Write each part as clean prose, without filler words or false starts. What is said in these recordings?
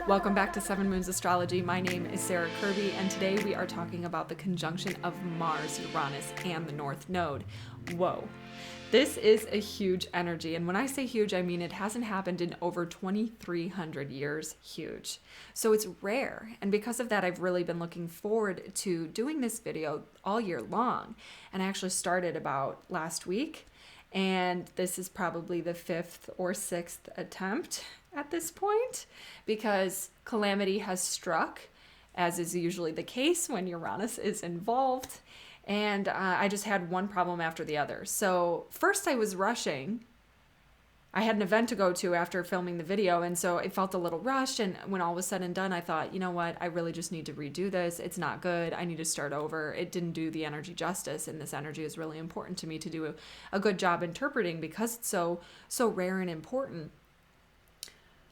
Welcome back to Seven Moons Astrology. My name is Sarah Kirby, and today we are talking about the conjunction of Mars, Uranus, and the North Node. Whoa. This is a huge energy, and when I say huge, I mean it hasn't happened in over 2,300 years. Huge. So it's rare, and because of that, I've really been looking forward to doing this video all year long, and I actually started about last week, and this is probably the 5th or 6th attempt at this point, because calamity has struck, as is usually the case when Uranus is involved. And I just had one problem after the other. So first I was rushing. I had an event to go to after filming the video, and so it felt a little rushed. And when all was said and done, I thought, you know what? I really just need to redo this. It's not good. I need to start over. It didn't do the energy justice, and this energy is really important to me to do a good job interpreting because it's so rare and important.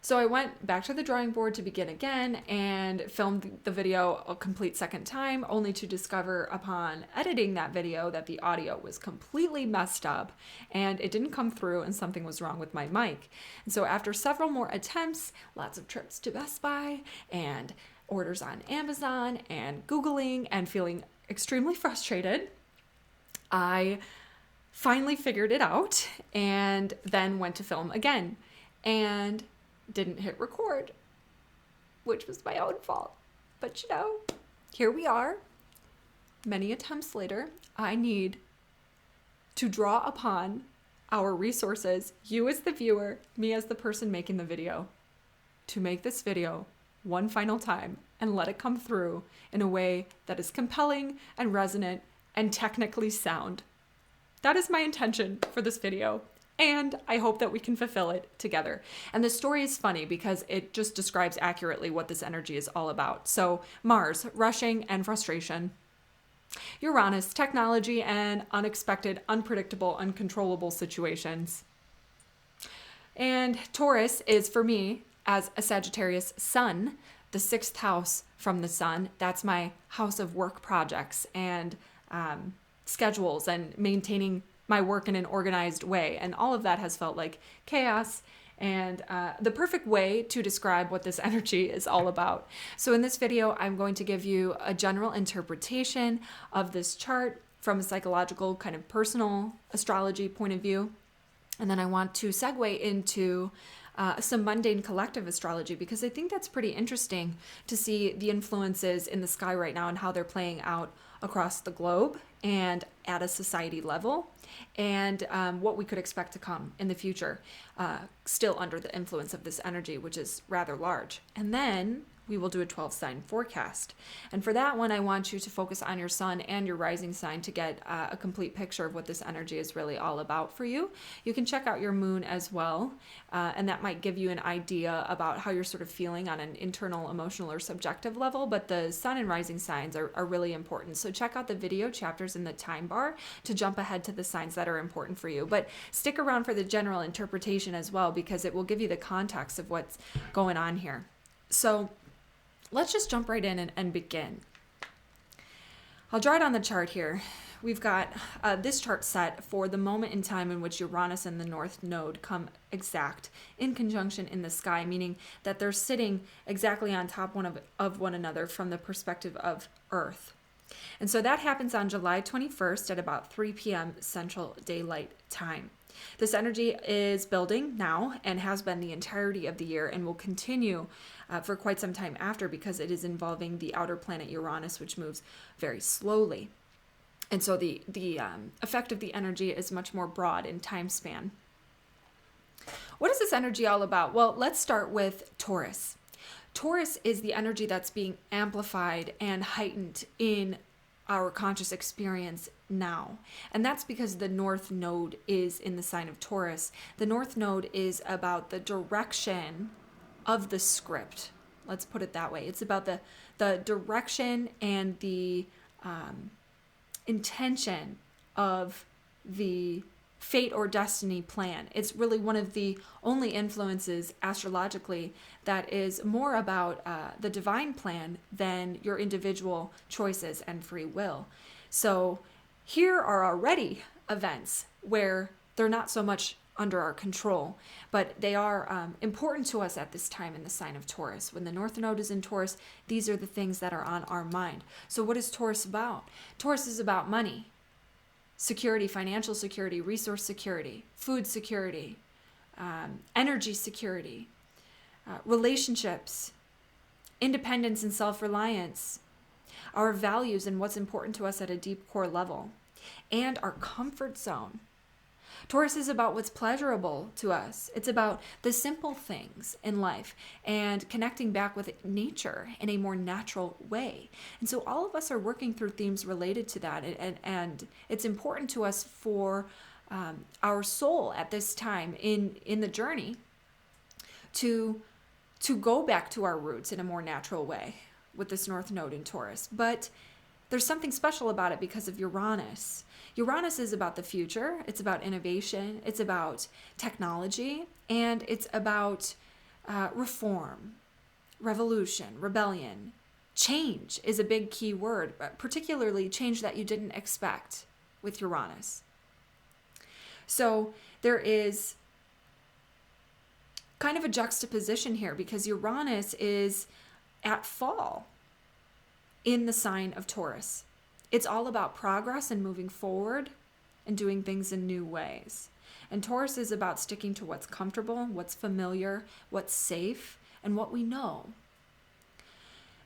So I went back to the drawing board to begin again and filmed the video a complete second time, only to discover upon editing that video that the audio was completely messed up and it didn't come through and something was wrong with my mic. And so after several more attempts, lots of trips to Best Buy and orders on Amazon and Googling and feeling extremely frustrated, I finally figured it out and then went to film again and didn't hit record, which was my own fault. But you know, here we are. Many attempts later, I need to draw upon our resources, you as the viewer, me as the person making the video, to make this video one final time and let it come through in a way that is compelling and resonant and technically sound. That is my intention for this video. And I hope that we can fulfill it together. And the story is funny because it just describes accurately what this energy is all about. So Mars, rushing and frustration. Uranus, technology and unexpected, unpredictable, uncontrollable situations. And Taurus is, for me, as a Sagittarius sun, the 6th house from the sun. That's my house of work projects and schedules and maintaining my work in an organized way. And all of that has felt like chaos and the perfect way to describe what this energy is all about. So in this video, I'm going to give you a general interpretation of this chart from a psychological kind of personal astrology point of view. And then I want to segue into some mundane collective astrology, because I think that's pretty interesting to see the influences in the sky right now and how they're playing out across the globe and at a society level, and what we could expect to come in the future, still under the influence of this energy, which is rather large. And then we will do a 12-sign forecast. And for that one, I want you to focus on your sun and your rising sign to get a complete picture of what this energy is really all about for you. You can check out your moon as well, and that might give you an idea about how you're sort of feeling on an internal, emotional, or subjective level. But the sun and rising signs are really important. So check out the video chapters in the time bar to jump ahead to the signs that are important for you. But stick around for the general interpretation as well, because it will give you the context of what's going on here. So let's just jump right in and begin. I'll draw it on the chart here. We've got this chart set for the moment in time in which Uranus and the North Node come exact in conjunction in the sky, meaning that they're sitting exactly on top of one another from the perspective of Earth. And so that happens on July 21st at about 3 p.m. Central Daylight Time. This energy is building now and has been the entirety of the year and will continue for quite some time after, because it is involving the outer planet Uranus, which moves very slowly. And so the effect of the energy is much more broad in time span. What is this energy all about? Well, let's start with Taurus. Taurus is the energy that's being amplified and heightened in our conscious experience now. And that's because the North Node is in the sign of Taurus. The North Node is about the direction of the script. Let's put it that way. It's about the direction and the intention of the fate or destiny plan. It's really one of the only influences astrologically that is more about the divine plan than your individual choices and free will. So here are already events where they're not so much under our control, but they are important to us at this time in the sign of Taurus. When the North Node is in Taurus, these are the things that are on our mind. So what is Taurus about? Taurus is about money, security, financial security, resource security, food security, energy security, relationships, independence and self-reliance, our values and what's important to us at a deep core level, and our comfort zone. Taurus is about what's pleasurable to us. It's about the simple things in life and connecting back with nature in a more natural way. And so all of us are working through themes related to that. And it's important to us for our soul at this time in the journey to go back to our roots in a more natural way with this North Node in Taurus. But there's something special about it because of Uranus. Uranus is about the future. It's about innovation. It's about technology. And it's about reform, revolution, rebellion. Change is a big key word, but particularly change that you didn't expect with Uranus. So there is kind of a juxtaposition here because Uranus is at fall in the sign of Taurus. It's all about progress and moving forward and doing things in new ways. And Taurus is about sticking to what's comfortable, what's familiar, what's safe, and what we know.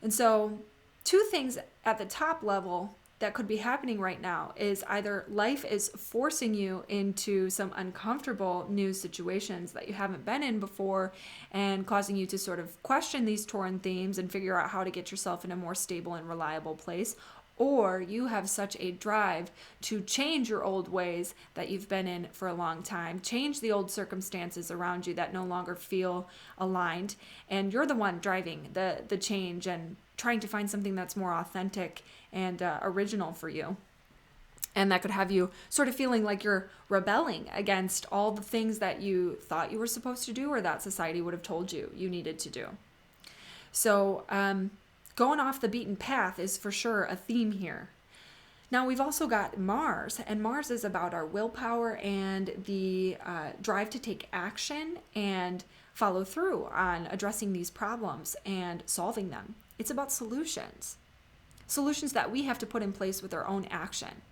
And so 2 things at the top level that could be happening right now is either life is forcing you into some uncomfortable new situations that you haven't been in before and causing you to sort of question these torn themes and figure out how to get yourself in a more stable and reliable place. Or you have such a drive to change your old ways that you've been in for a long time, change the old circumstances around you that no longer feel aligned, and you're the one driving the change and trying to find something that's more authentic and original for you. And that could have you sort of feeling like you're rebelling against all the things that you thought you were supposed to do or that society would have told you you needed to do. So going off the beaten path is for sure a theme here. Now we've also got Mars, and Mars is about our willpower and the drive to take action and follow through on addressing these problems and solving them. It's about solutions that we have to put in place with our own action.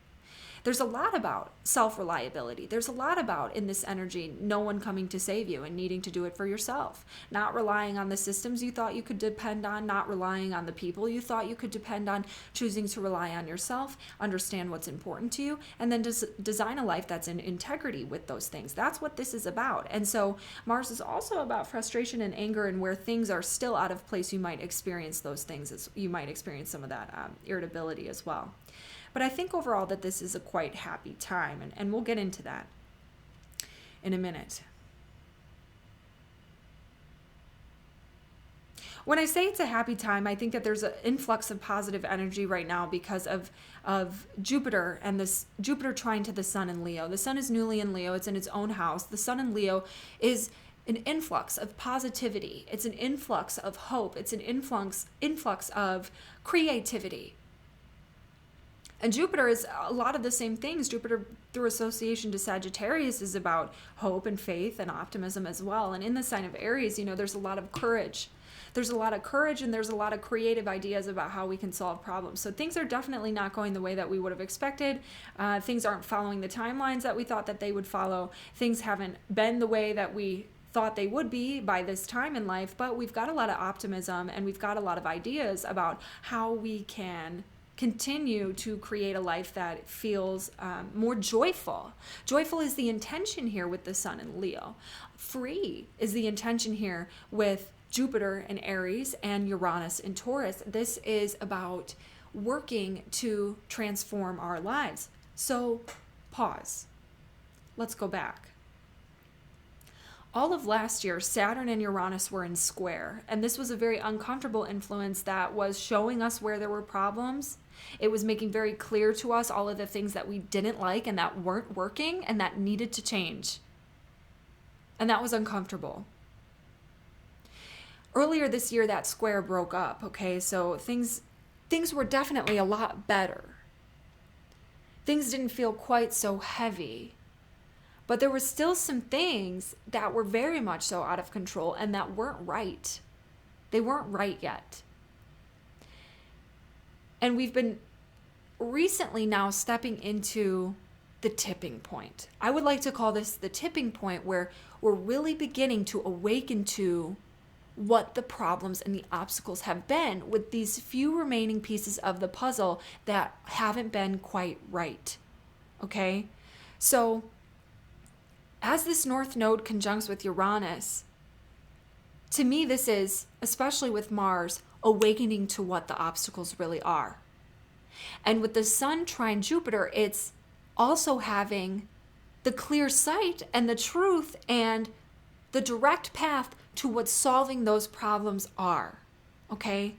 There's a lot about self-reliability. There's a lot about, in this energy, no one coming to save you and needing to do it for yourself. Not relying on the systems you thought you could depend on, not relying on the people you thought you could depend on, choosing to rely on yourself, understand what's important to you, and then design a life that's in integrity with those things. That's what this is about. And so Mars is also about frustration and anger, and where things are still out of place, you might experience those things. You might experience some of that irritability as well. But I think overall that this is a quite happy time, and we'll get into that in a minute. When I say it's a happy time, I think that there's an influx of positive energy right now because of Jupiter and this Jupiter trine to the Sun in Leo. The Sun is newly in Leo. It's in its own house. The Sun in Leo is an influx of positivity. It's an influx of hope. It's an influx of creativity. And Jupiter is a lot of the same things. Jupiter, through association to Sagittarius, is about hope and faith and optimism as well. And in the sign of Aries, there's a lot of courage. There's a lot of courage and there's a lot of creative ideas about how we can solve problems. So things are definitely not going the way that we would have expected. Things aren't following the timelines that we thought that they would follow. Things haven't been the way that we thought they would be by this time in life, but we've got a lot of optimism and we've got a lot of ideas about how we can continue to create a life that feels more joyful. Joyful is the intention here with the Sun in Leo. Free is the intention here with Jupiter in Aries and Uranus in Taurus. This is about working to transform our lives. So pause. Let's go back. All of last year, Saturn and Uranus were in square, and this was a very uncomfortable influence that was showing us where there were problems. It was making very clear to us all of the things that we didn't like and that weren't working and that needed to change. And that was uncomfortable. Earlier this year, that square broke up, okay? So things were definitely a lot better. Things didn't feel quite so heavy. But there were still some things that were very much so out of control and that weren't right. They weren't right yet. And we've been recently now stepping into the tipping point. I would like to call this the tipping point, where we're really beginning to awaken to what the problems and the obstacles have been with these few remaining pieces of the puzzle that haven't been quite right. Okay? So, as this North Node conjuncts with Uranus, to me this is, especially with Mars, awakening to what the obstacles really are. And with the Sun trine Jupiter, it's also having the clear sight and the truth and the direct path to what solving those problems are. Okay?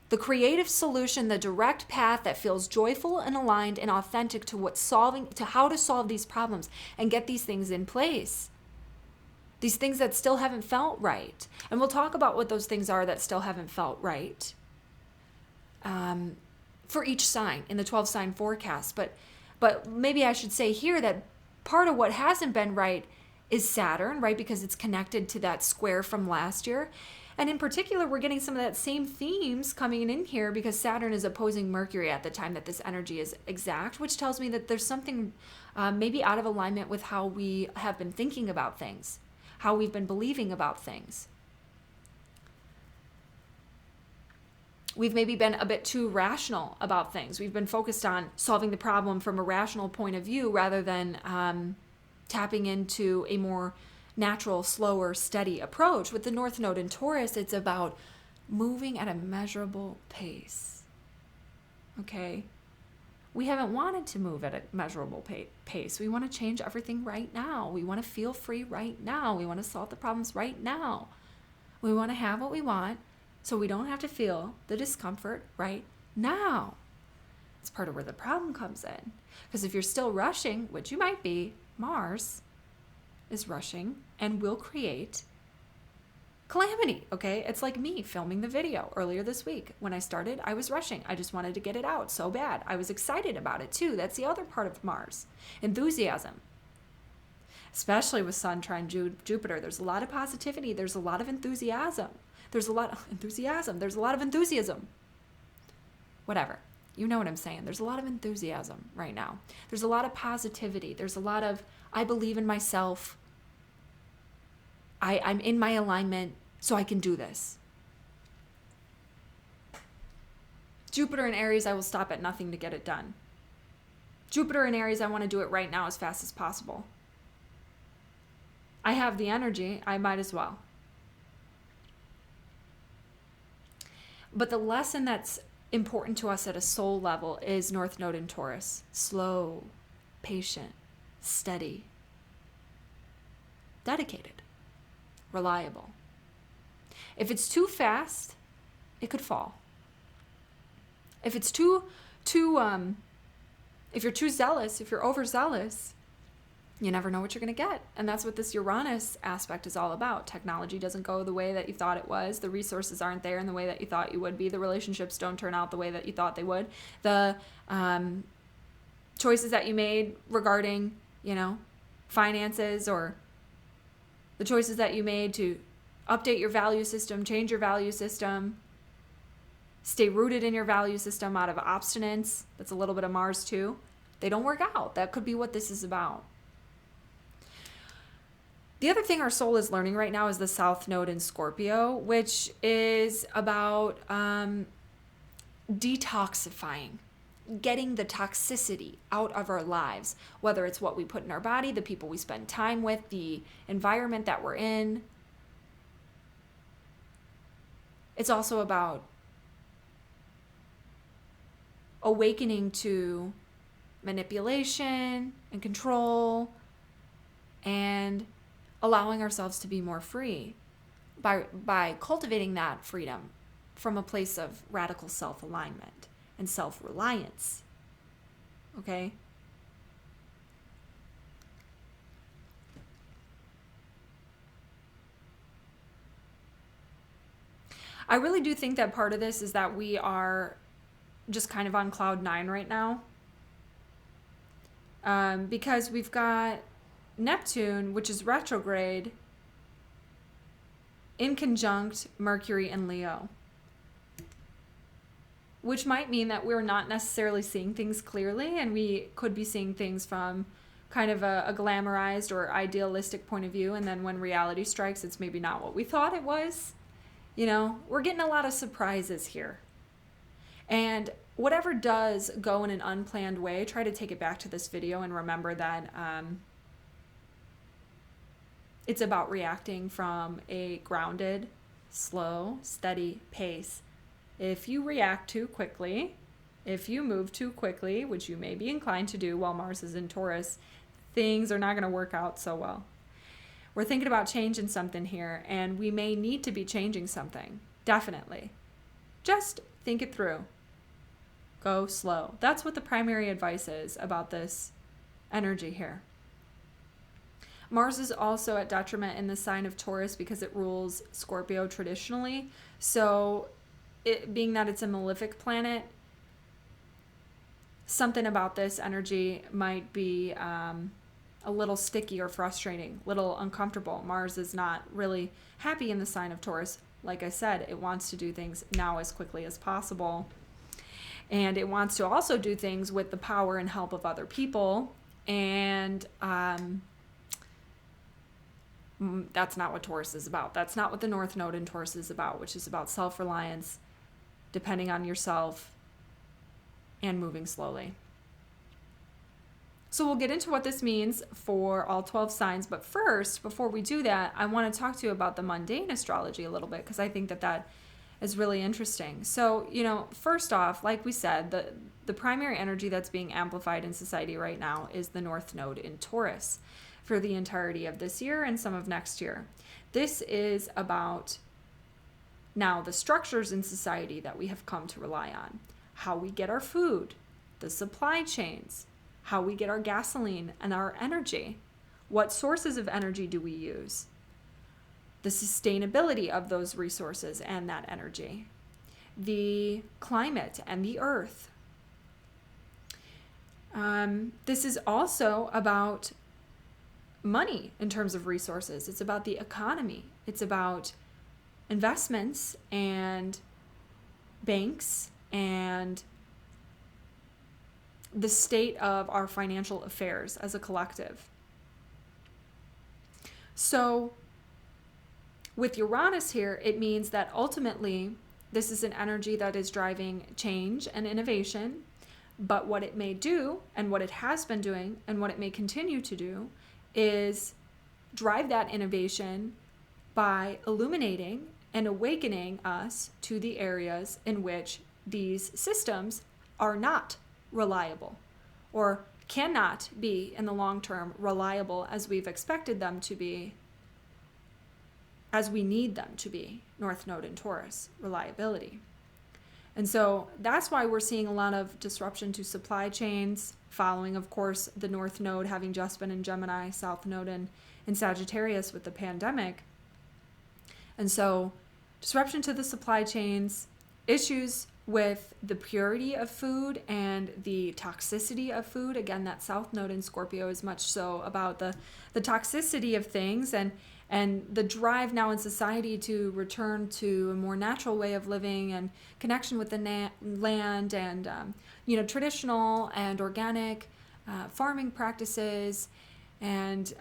The creative solution, the direct path that feels joyful and aligned and authentic to how to solve these problems and get these things in place. These things that still haven't felt right. And we'll talk about what those things are that still haven't felt right for each sign in the 12-sign forecast. But maybe I should say here that part of what hasn't been right is Saturn, right? Because it's connected to that square from last year. And in particular, we're getting some of that same themes coming in here because Saturn is opposing Mercury at the time that this energy is exact, which tells me that there's something maybe out of alignment with how we have been thinking about things, how we've been believing about things. We've maybe been a bit too rational about things. We've been focused on solving the problem from a rational point of view rather than tapping into a more natural, slower, steady approach. With the North Node in Taurus, it's about moving at a measurable pace. Okay? We haven't wanted to move at a measurable pace. We want to change everything right now. We want to feel free right now. We want to solve the problems right now. We want to have what we want so we don't have to feel the discomfort right now. It's part of where the problem comes in. Because if you're still rushing, which you might be, Mars is rushing and will create calamity, okay? It's like me filming the video earlier this week. When I started, I was rushing. I just wanted to get it out so bad. I was excited about it too. That's the other part of Mars. Enthusiasm. Especially with Sun trine Jupiter. There's a lot of positivity. There's a lot of enthusiasm. There's a lot of enthusiasm. Whatever. You know what I'm saying. There's a lot of enthusiasm right now. There's a lot of positivity. There's a lot of, I believe in myself. I'm in my alignment, so I can do this. Jupiter in Aries, I will stop at nothing to get it done. Jupiter in Aries, I want to do it right now as fast as possible. I have the energy, I might as well. But the lesson that's important to us at a soul level is North Node in Taurus. Slow, patient, steady, dedicated, reliable. If it's too fast, it could fall. If it's if you're too zealous, if you're overzealous, you never know what you're going to get. And that's what this Uranus aspect is all about. Technology doesn't go the way that you thought it was. The resources aren't there in the way that you thought you would be. The relationships don't turn out the way that you thought they would. The choices that you made regarding, finances, or the choices that you made to update your value system, change your value system, stay rooted in your value system out of obstinance. That's a little bit of Mars too. They don't work out. That could be what this is about. The other thing our soul is learning right now is the South Node in Scorpio, which is about detoxifying, getting the toxicity out of our lives, whether it's what we put in our body, the people we spend time with, the environment that we're in. It's also about awakening to manipulation and control and allowing ourselves to be more free by cultivating that freedom from a place of radical self-alignment and self-reliance. Okay? I really do think that part of this is that we are just kind of on cloud 9 right now. because we've got Neptune, which is retrograde, in conjunct Mercury and Leo, which might mean that we're not necessarily seeing things clearly, and we could be seeing things from kind of a glamorized or idealistic point of view, and then when reality strikes, it's maybe not what we thought it was. You know, we're getting a lot of surprises here. And whatever does go in an unplanned way, try to take it back to this video and remember that it's about reacting from a grounded, slow, steady pace. If you react too quickly, if you move too quickly, which you may be inclined to do while Mars is in Taurus, things are not going to work out so well. We're thinking about changing something here, and we may need to be changing something. Definitely. Just think it through. Go slow. That's what the primary advice is about this energy here. Mars is also at detriment in the sign of Taurus because it rules Scorpio traditionally. So it, being that it's a malefic planet, something about this energy might be a little sticky or frustrating, little uncomfortable. Mars is not really happy in the sign of Taurus. Like I said, it wants to do things now as quickly as possible. And it wants to also do things with the power and help of other people. And that's not what Taurus is about. That's not what the North Node in Taurus is about, which is about self-reliance, depending on yourself, and moving slowly. So we'll get into what this means for all 12 signs. But first, before we do that, I want to talk to you about the mundane astrology a little bit, because I think that that is really interesting. So, you know, first off, like we said, the primary energy that's being amplified in society right now is the North Node in Taurus for the entirety of this year and some of next year. This is about now the structures in society that we have come to rely on, how we get our food, the supply chains, how we get our gasoline and our energy, what sources of energy do we use, the sustainability of those resources and that energy, the climate and the earth. This is also about money in terms of resources. It's about the economy. It's about investments and banks and the state of our financial affairs as a collective. So with Uranus here, it means that ultimately this is an energy that is driving change and innovation, but what it may do and what it has been doing and what it may continue to do is drive that innovation by illuminating and awakening us to the areas in which these systems are not reliable or cannot be in the long term reliable as we've expected them to be, as we need them to be. North Node in Taurus, reliability. And so that's why we're seeing a lot of disruption to supply chains, following, of course, the North Node having just been in Gemini, South Node in Sagittarius with the pandemic. And so disruption to the supply chains, issues with the purity of food and the toxicity of food. Again, that South Node in Scorpio is much so about the toxicity of things and the drive now in society to return to a more natural way of living and connection with the land and traditional and organic farming practices and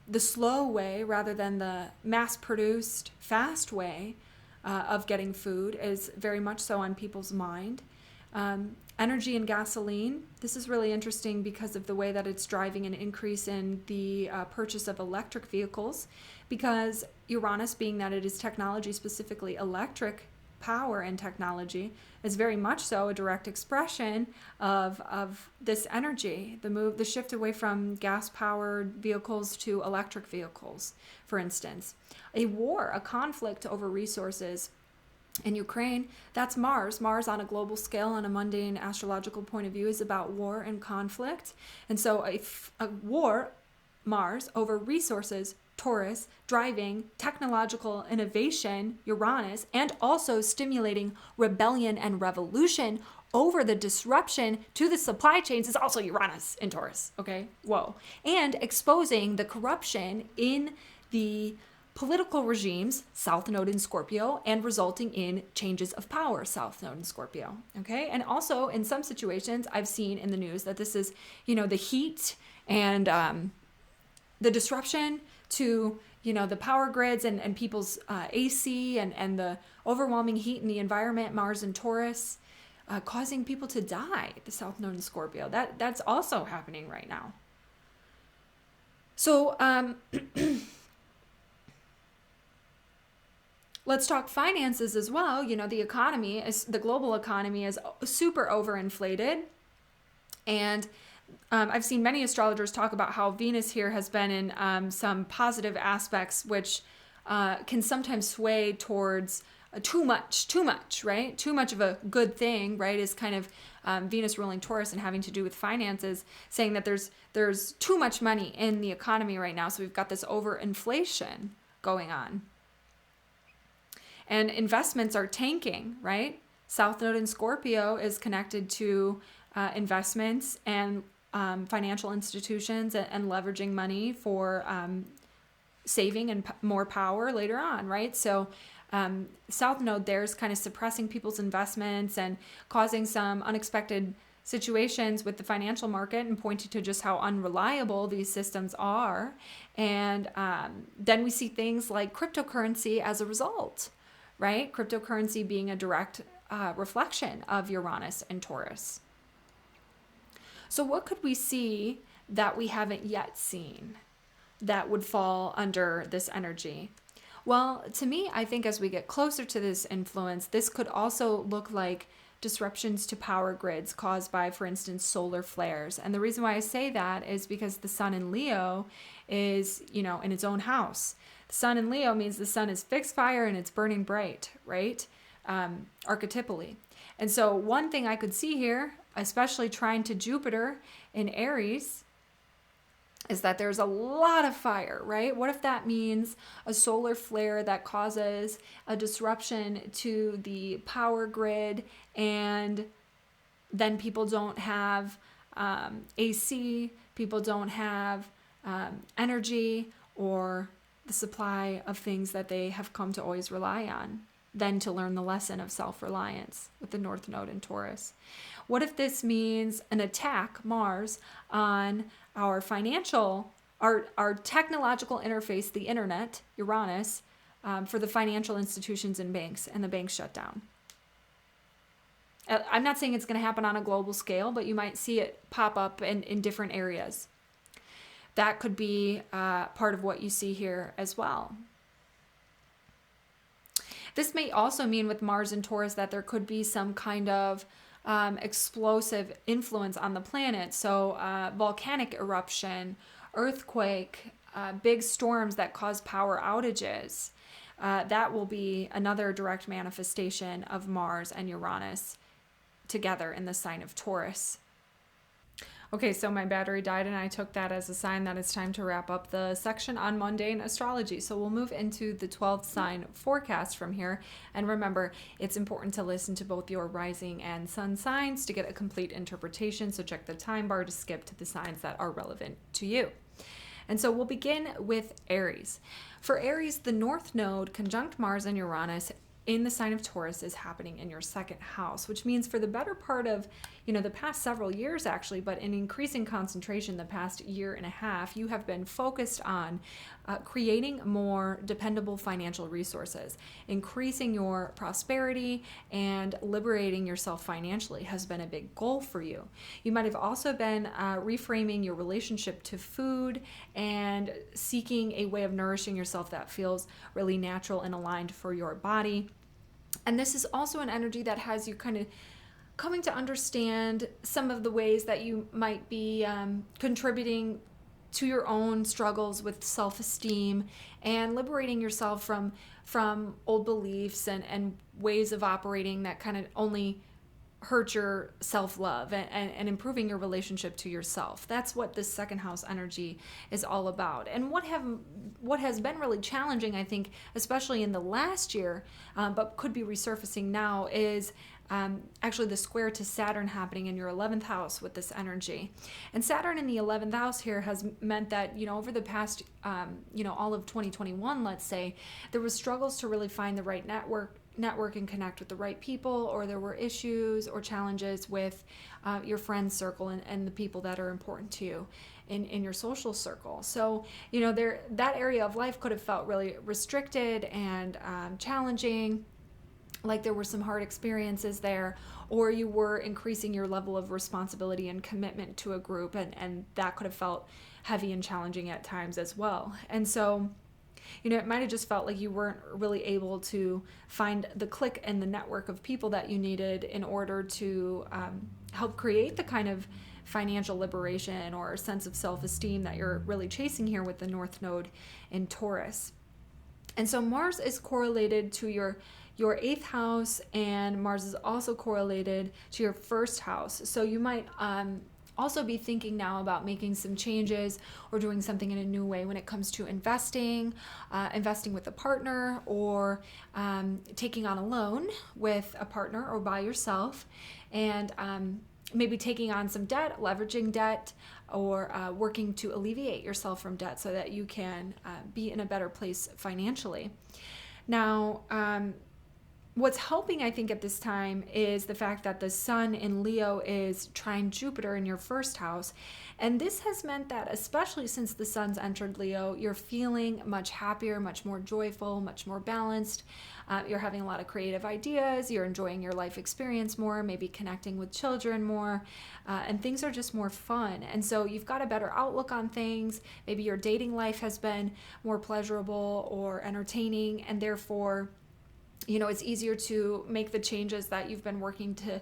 the slow way rather than the mass-produced fast way of getting food is very much so on people's mind. Energy and gasoline. This is really interesting because of the way that it's driving an increase in the purchase of electric vehicles, because Uranus, being that it is technology, specifically electric power and technology, is very much so a direct expression of this energy, the shift away from gas-powered vehicles to electric vehicles, for instance. A war, a conflict over resources in Ukraine, that's Mars. Mars on a global scale, on a mundane astrological point of view, is about war and conflict. And so a war, Mars, over resources, Taurus, driving technological innovation, Uranus, and also stimulating rebellion and revolution, over the disruption to the supply chains is also Uranus in Taurus, okay? Whoa. And exposing the corruption in the political regimes, South Node in Scorpio, and resulting in changes of power, South Node in Scorpio, okay? And also, in some situations, I've seen in the news that this is, the heat and the disruption to, the power grids and people's AC and the overwhelming heat in the environment, Mars and Taurus, causing people to die, the South Node in Scorpio. That's also happening right now. So, let's talk finances as well. The global economy is super overinflated. And I've seen many astrologers talk about how Venus here has been in some positive aspects, which can sometimes sway towards too much, right? Too much of a good thing, right? Is kind of Venus ruling Taurus and having to do with finances, saying that there's too much money in the economy right now. So we've got this overinflation going on. And investments are tanking, right? South Node in Scorpio is connected to investments and financial institutions and leveraging money for saving and more power later on, right? So South Node there is kind of suppressing people's investments and causing some unexpected situations with the financial market and pointing to just how unreliable these systems are. And then we see things like cryptocurrency as a result, right? Cryptocurrency being a direct reflection of Uranus and Taurus. So what could we see that we haven't yet seen that would fall under this energy? Well, to me, I think as we get closer to this influence, this could also look like disruptions to power grids caused by, for instance, solar flares. And the reason why I say that is because the sun in Leo is, in its own house. The sun in Leo means the sun is fixed fire and it's burning bright, right? Archetypally. And so one thing I could see here, especially trying to Jupiter in Aries, is that there's a lot of fire, right? What if that means a solar flare that causes a disruption to the power grid, and then people don't have AC, people don't have energy or the supply of things that they have come to always rely on, then to learn the lesson of self-reliance with the North Node in Taurus. What if this means an attack, Mars, on our financial, our technological interface, the internet, Uranus, for the financial institutions and banks, and the banks shut down? I'm not saying it's going to happen on a global scale, but you might see it pop up in different areas. That could be part of what you see here as well. This may also mean with Mars and Taurus that there could be some kind of explosive influence on the planet. So volcanic eruption, earthquake, big storms that cause power outages. That will be another direct manifestation of Mars and Uranus together in the sign of Taurus. Okay, so my battery died and I took that as a sign that it's time to wrap up the section on mundane astrology. So we'll move into the 12th sign forecast from here. And remember, it's important to listen to both your rising and sun signs to get a complete interpretation. So check the time bar to skip to the signs that are relevant to you. And so we'll begin with Aries. For Aries, the North Node conjunct Mars and Uranus in the sign of Taurus is happening in your second house, which means for the better part of, the past several years actually, but in increasing concentration the past year and a half, you have been focused on creating more dependable financial resources. Increasing your prosperity and liberating yourself financially has been a big goal for you. You might have also been reframing your relationship to food and seeking a way of nourishing yourself that feels really natural and aligned for your body. And this is also an energy that has you kind of coming to understand some of the ways that you might be contributing to your own struggles with self-esteem and liberating yourself from old beliefs and ways of operating that kind of only hurt your self-love and improving your relationship to yourself. That's what this second house energy is all about. And what have what has been really challenging, I think, especially in the last year, but could be resurfacing now, is actually the square to Saturn happening in your 11th house with this energy. And Saturn in the 11th house here has meant that, over the past, all of 2021, let's say, there was struggles to really find the right network and connect with the right people, or there were issues or challenges with your friends circle and the people that are important to you in your social circle. So, that area of life could have felt really restricted and challenging, like there were some hard experiences there, or you were increasing your level of responsibility and commitment to a group, and that could have felt heavy and challenging at times as well. And so, it might have just felt like you weren't really able to find the click and the network of people that you needed in order to help create the kind of financial liberation or sense of self-esteem that you're really chasing here with the North Node in Taurus. And so Mars is correlated to your 8th house, and Mars is also correlated to your 1st house. So you might also be thinking now about making some changes or doing something in a new way when it comes to investing with a partner, or taking on a loan with a partner or by yourself, and maybe taking on some debt, leveraging debt, or working to alleviate yourself from debt so that you can be in a better place financially. Now, what's helping, I think, at this time is the fact that the Sun in Leo is trine Jupiter in your 1st house. And this has meant that, especially since the Sun's entered Leo, you're feeling much happier, much more joyful, much more balanced. You're having a lot of creative ideas. You're enjoying your life experience more, maybe connecting with children more, and things are just more fun. And so you've got a better outlook on things. Maybe your dating life has been more pleasurable or entertaining, and therefore, it's easier to make the changes that you've been working to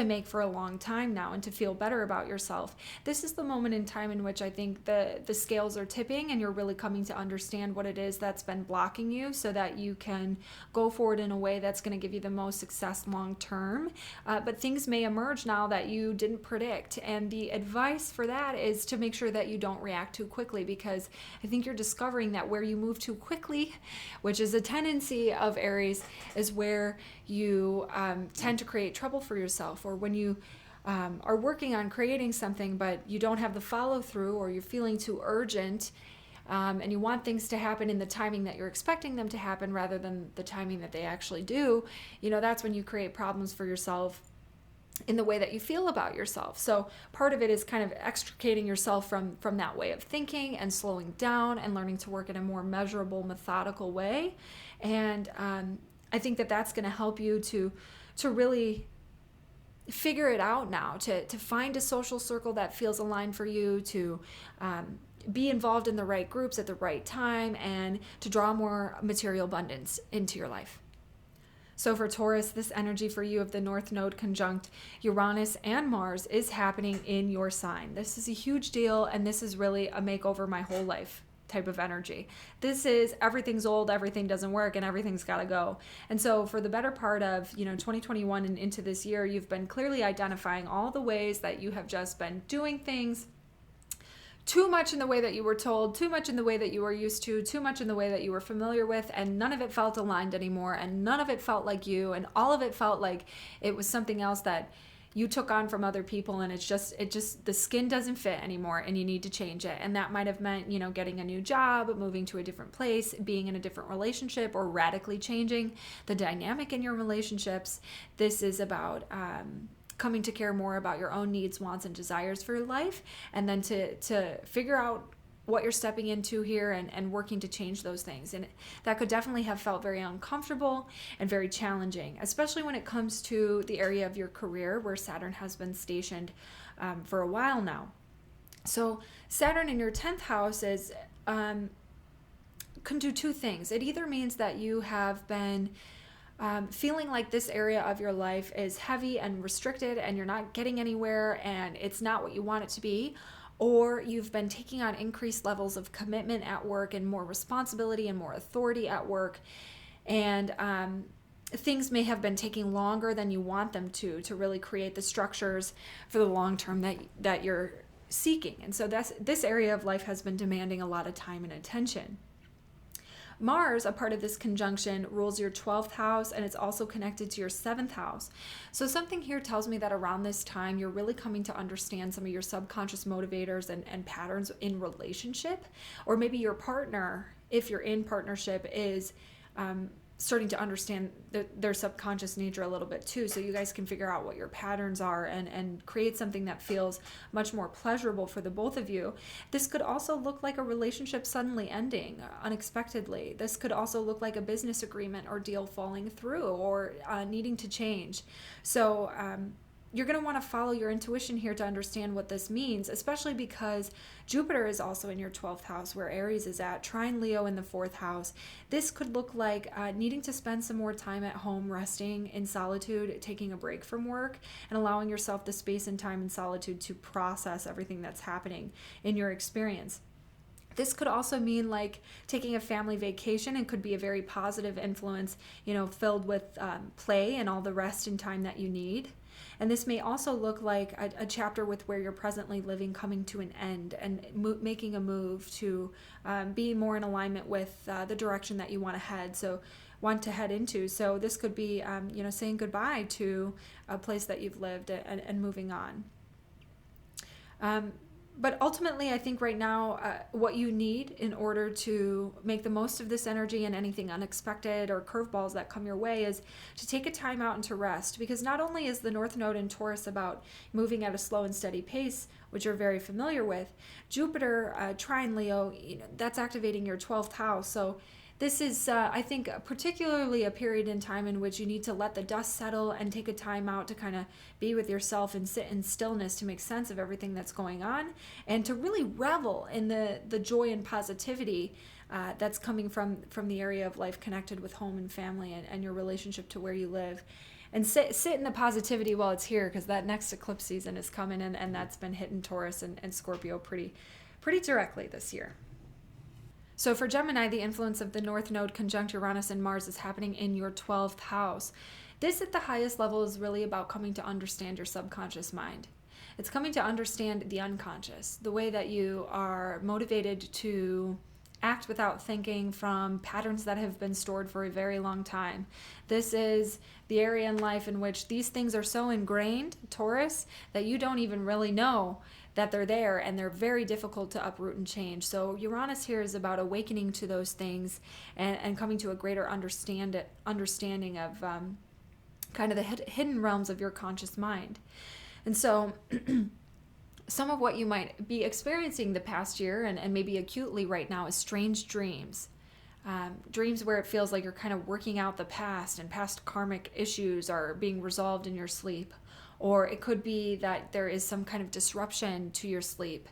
make for a long time now, and to feel better about yourself. This is the moment in time in which I think the scales are tipping, and you're really coming to understand what it is that's been blocking you, so that you can go forward in a way that's going to give you the most success long term. But things may emerge now that you didn't predict, and the advice for that is to make sure that you don't react too quickly, because I think you're discovering that where you move too quickly, which is a tendency of Aries, is where you tend to create trouble for yourself, or when you are working on creating something but you don't have the follow through, or you're feeling too urgent, and you want things to happen in the timing that you're expecting them to happen rather than the timing that they actually do, that's when you create problems for yourself in the way that you feel about yourself. So part of it is kind of extricating yourself from that way of thinking, and slowing down and learning to work in a more measurable, methodical way. And I think that that's going to help you to really figure it out now, to find a social circle that feels aligned for you, to be involved in the right groups at the right time, and to draw more material abundance into your life. So for Taurus, this energy for you of the North Node conjunct Uranus and Mars is happening in your sign. This is a huge deal, and this is really a makeover my whole life type of energy. This is everything's old, everything doesn't work, and everything's got to go. And so for the better part of 2021 and into this year, you've been clearly identifying all the ways that you have just been doing things too much in the way that you were told, too much in the way that you were used to, too much in the way that you were familiar with, and none of it felt aligned anymore, and none of it felt like you, and all of it felt like it was something else that you took on from other people, and it just the skin doesn't fit anymore, and you need to change it. And that might have meant, getting a new job, moving to a different place, being in a different relationship, or radically changing the dynamic in your relationships. This is about coming to care more about your own needs, wants, and desires for your life, and then to figure out what you're stepping into here, and working to change those things. And that could definitely have felt very uncomfortable and very challenging, especially when it comes to the area of your career where Saturn has been stationed for a while now. So Saturn in your 10th house can do two things. It either means that you have been feeling like this area of your life is heavy and restricted, and you're not getting anywhere, and it's not what you want it to be, or you've been taking on increased levels of commitment at work, and more responsibility and more authority at work, and things may have been taking longer than you want them to really create the structures for the long term that you're seeking. And so this area of life has been demanding a lot of time and attention. Mars, a part of this conjunction, rules your 12th house, and it's also connected to your 7th house. So something here tells me that around this time, you're really coming to understand some of your subconscious motivators and patterns in relationship, or maybe your partner, if you're in partnership, is starting to understand their subconscious nature a little bit too, so you guys can figure out what your patterns are and create something that feels much more pleasurable for the both of you. This could also look like a relationship suddenly ending unexpectedly. This could also look like a business agreement or deal falling through, or needing to change. So you're going to want to follow your intuition here to understand what this means, especially because Jupiter is also in your 12th house where Aries is at, trine Leo in the 4th house. This could look like needing to spend some more time at home, resting in solitude, taking a break from work, and allowing yourself the space and time in solitude to process everything that's happening in your experience. This could also mean like taking a family vacation, and could be a very positive influence, filled with play and all the rest and time that you need. And this may also look like a chapter with where you're presently living coming to an end, and making a move to be more in alignment with the direction that you want to head into. So this could be, saying goodbye to a place that you've lived and moving on. But ultimately, I think right now, what you need in order to make the most of this energy and anything unexpected or curveballs that come your way is to take a time out and to rest. Because not only is the North Node in Taurus about moving at a slow and steady pace, which you're very familiar with, Jupiter, trine Leo, that's activating your 12th house. So this is, I think, particularly a period in time in which you need to let the dust settle and take a time out to kind of be with yourself and sit in stillness to make sense of everything that's going on, and to really revel in the joy and positivity that's coming from the area of life connected with home and family and your relationship to where you live. And sit in the positivity while it's here, because that next eclipse season is coming, and that's been hitting Taurus and Scorpio pretty directly this year. So for Gemini, the influence of the North Node conjunct Uranus and Mars is happening in your 12th house. This at the highest level is really about coming to understand your subconscious mind. It's coming to understand the unconscious, the way that you are motivated to act without thinking from patterns that have been stored for a very long time. This is the area in life in which these things are so ingrained, Taurus, that you don't even really know that they're there, and they're very difficult to uproot and change. So Uranus here is about awakening to those things and coming to a greater understanding of kind of the hidden realms of your conscious mind. And so some of what you might be experiencing the past year and maybe acutely right now is strange dreams. Dreams where it feels like you're kind of working out the past, and past karmic issues are being resolved in your sleep. Or it could be that there is some kind of disruption to your sleep.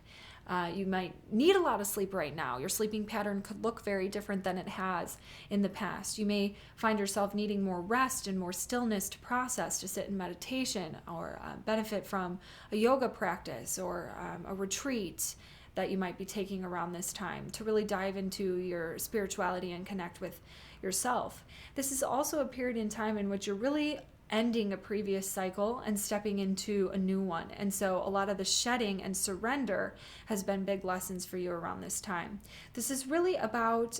You might need a lot of sleep right now. Your sleeping pattern could look very different than it has in the past. You may find yourself needing more rest and more stillness to process, to sit in meditation, or benefit from a yoga practice or a retreat that you might be taking around this time to really dive into your spirituality and connect with yourself. This is also a period in time in which you're really ending a previous cycle and stepping into a new one. And so a lot of the shedding and surrender has been big lessons for you around this time. This is really about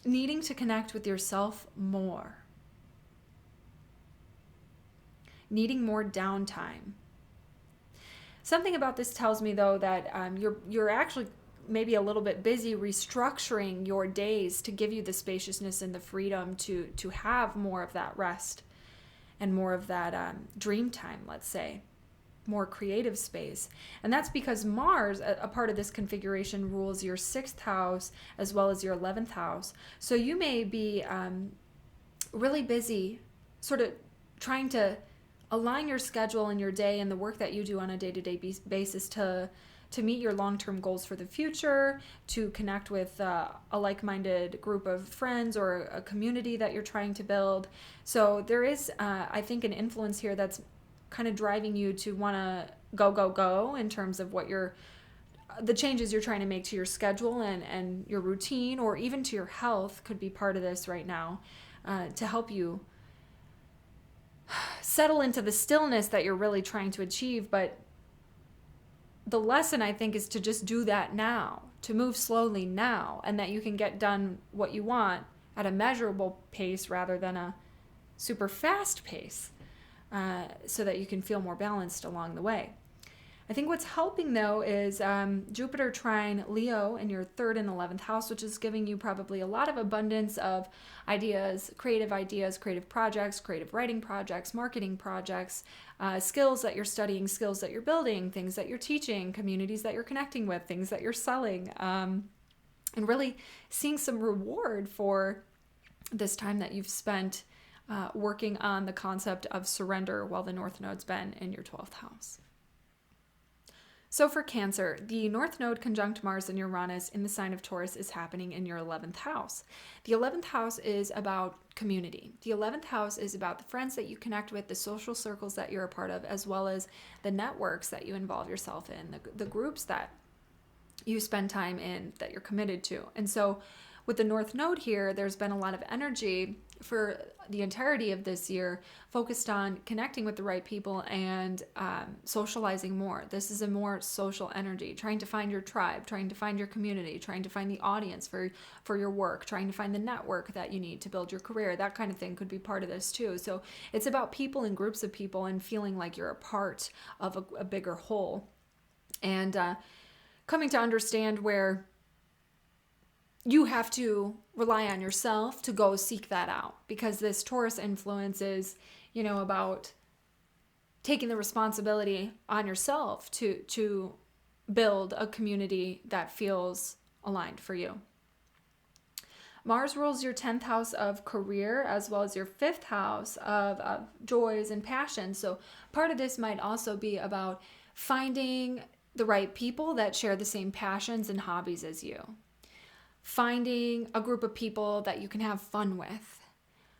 needing to connect with yourself more, needing more downtime. Something about this tells me, though, that you're actually maybe a little bit busy restructuring your days to give you the spaciousness and the freedom to have more of that rest and more of that dream time, let's say, more creative space. And that's because Mars, a part of this configuration, rules your 6th house as well as your 11th house. So you may be really busy sort of trying to align your schedule and your day and the work that you do on a day-to-day basis to meet your long-term goals for the future, to connect with a like-minded group of friends or a community that you're trying to build. So there is, I think, an influence here that's kind of driving you to want to go in terms of what the changes you're trying to make to your schedule and your routine, or even to your health could be part of this right now, to help you settle into the stillness that you're really trying to achieve. But the lesson, I think, is to just do that now, to move slowly now, and that you can get done what you want at a measurable pace rather than a super fast pace, so that you can feel more balanced along the way. I think what's helping though is Jupiter trine Leo in your 3rd and 11th house, which is giving you probably a lot of abundance of ideas, creative projects, creative writing projects, marketing projects, skills that you're studying, skills that you're building, things that you're teaching, communities that you're connecting with, things that you're selling, and really seeing some reward for this time that you've spent working on the concept of surrender while the North Node's been in your 12th house. So for Cancer, the North Node conjunct Mars and Uranus in the sign of Taurus is happening in your 11th house. The 11th house is about community. The 11th house is about the friends that you connect with, the social circles that you're a part of, as well as the networks that you involve yourself in, the groups that you spend time in, that you're committed to. And so with the North Node here, there's been a lot of energy for the entirety of this year focused on connecting with the right people and socializing more. This is a more social energy, trying to find your tribe, trying to find your community, trying to find the audience for your work, trying to find the network that you need to build your career. That kind of thing could be part of this too. So it's about people and groups of people and feeling like you're a part of a bigger whole, and coming to understand where you have to rely on yourself to go seek that out, because this Taurus influence is, about taking the responsibility on yourself to build a community that feels aligned for you. Mars rules your 10th house of career as well as your 5th house of joys and passions. So part of this might also be about finding the right people that share the same passions and hobbies as you. Finding a group of people that you can have fun with,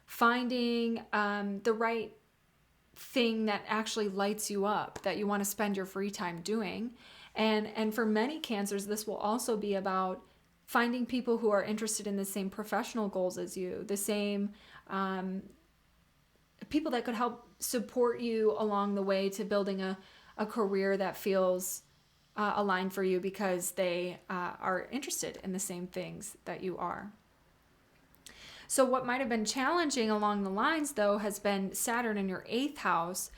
finding the right thing that actually lights you up, that you want to spend your free time doing. And for many Cancers, this will also be about finding people who are interested in the same professional goals as you, the same people that could help support you along the way to building a career that feels aligned for you, because they are interested in the same things that you are. So what might have been challenging along the lines, though, has been Saturn in your 8th house.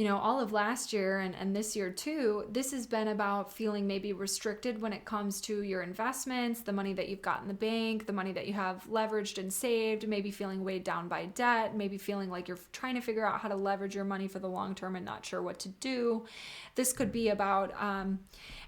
All of last year and this year too, this has been about feeling maybe restricted when it comes to your investments, the money that you've got in the bank, the money that you have leveraged and saved, maybe feeling weighed down by debt, maybe feeling like you're trying to figure out how to leverage your money for the long term and not sure what to do. This could be about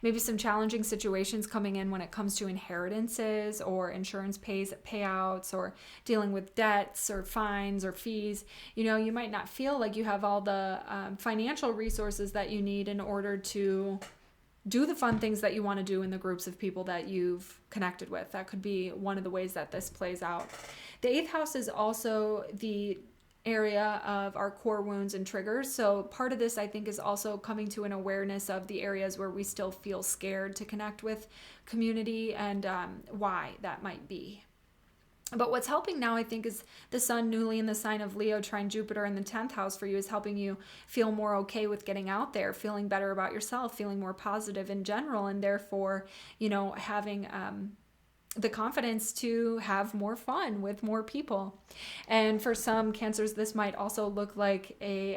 maybe some challenging situations coming in when it comes to inheritances or insurance payouts, or dealing with debts or fines or fees. You might not feel like you have all the financial resources that you need in order to do the fun things that you want to do in the groups of people that you've connected with. That could be one of the ways that this plays out. The 8th house is also the area of our core wounds and triggers. So part of this, I think, is also coming to an awareness of the areas where we still feel scared to connect with community, and why that might be. But what's helping now, I think, is the sun newly in the sign of Leo trine Jupiter in the 10th house for you is helping you feel more okay with getting out there, feeling better about yourself, feeling more positive in general, and therefore, having the confidence to have more fun with more people. And for some Cancers, this might also look like a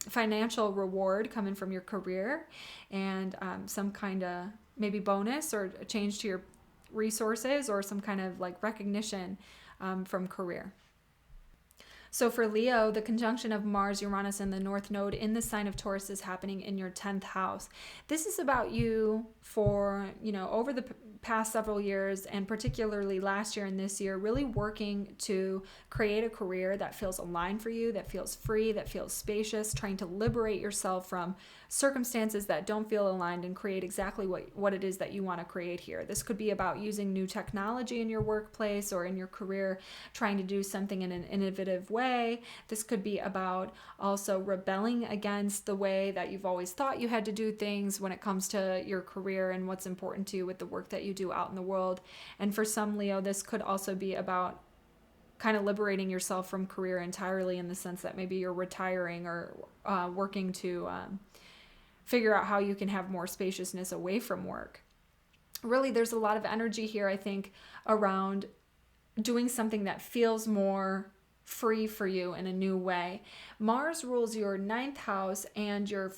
financial reward coming from your career, and some kind of maybe bonus or a change to your resources, or some kind of like recognition from career. So for Leo, the conjunction of Mars, Uranus, and the North Node in the sign of Taurus is happening in your 10th house. This is about you for, over the past several years, and particularly last year and this year, really working to create a career that feels aligned for you, that feels free, that feels spacious, trying to liberate yourself from circumstances that don't feel aligned and create exactly what it is that you want to create here. This could be about using new technology in your workplace or in your career, trying to do something in an innovative way. This could be about also rebelling against the way that you've always thought you had to do things when it comes to your career and what's important to you with the work that you do out in the world. And for some Leo, this could also be about kind of liberating yourself from career entirely, in the sense that maybe you're retiring or working to figure out how you can have more spaciousness away from work. really there's a lot of energy here, I think, around doing something that feels more free for you in a new way. Mars rules your ninth house and your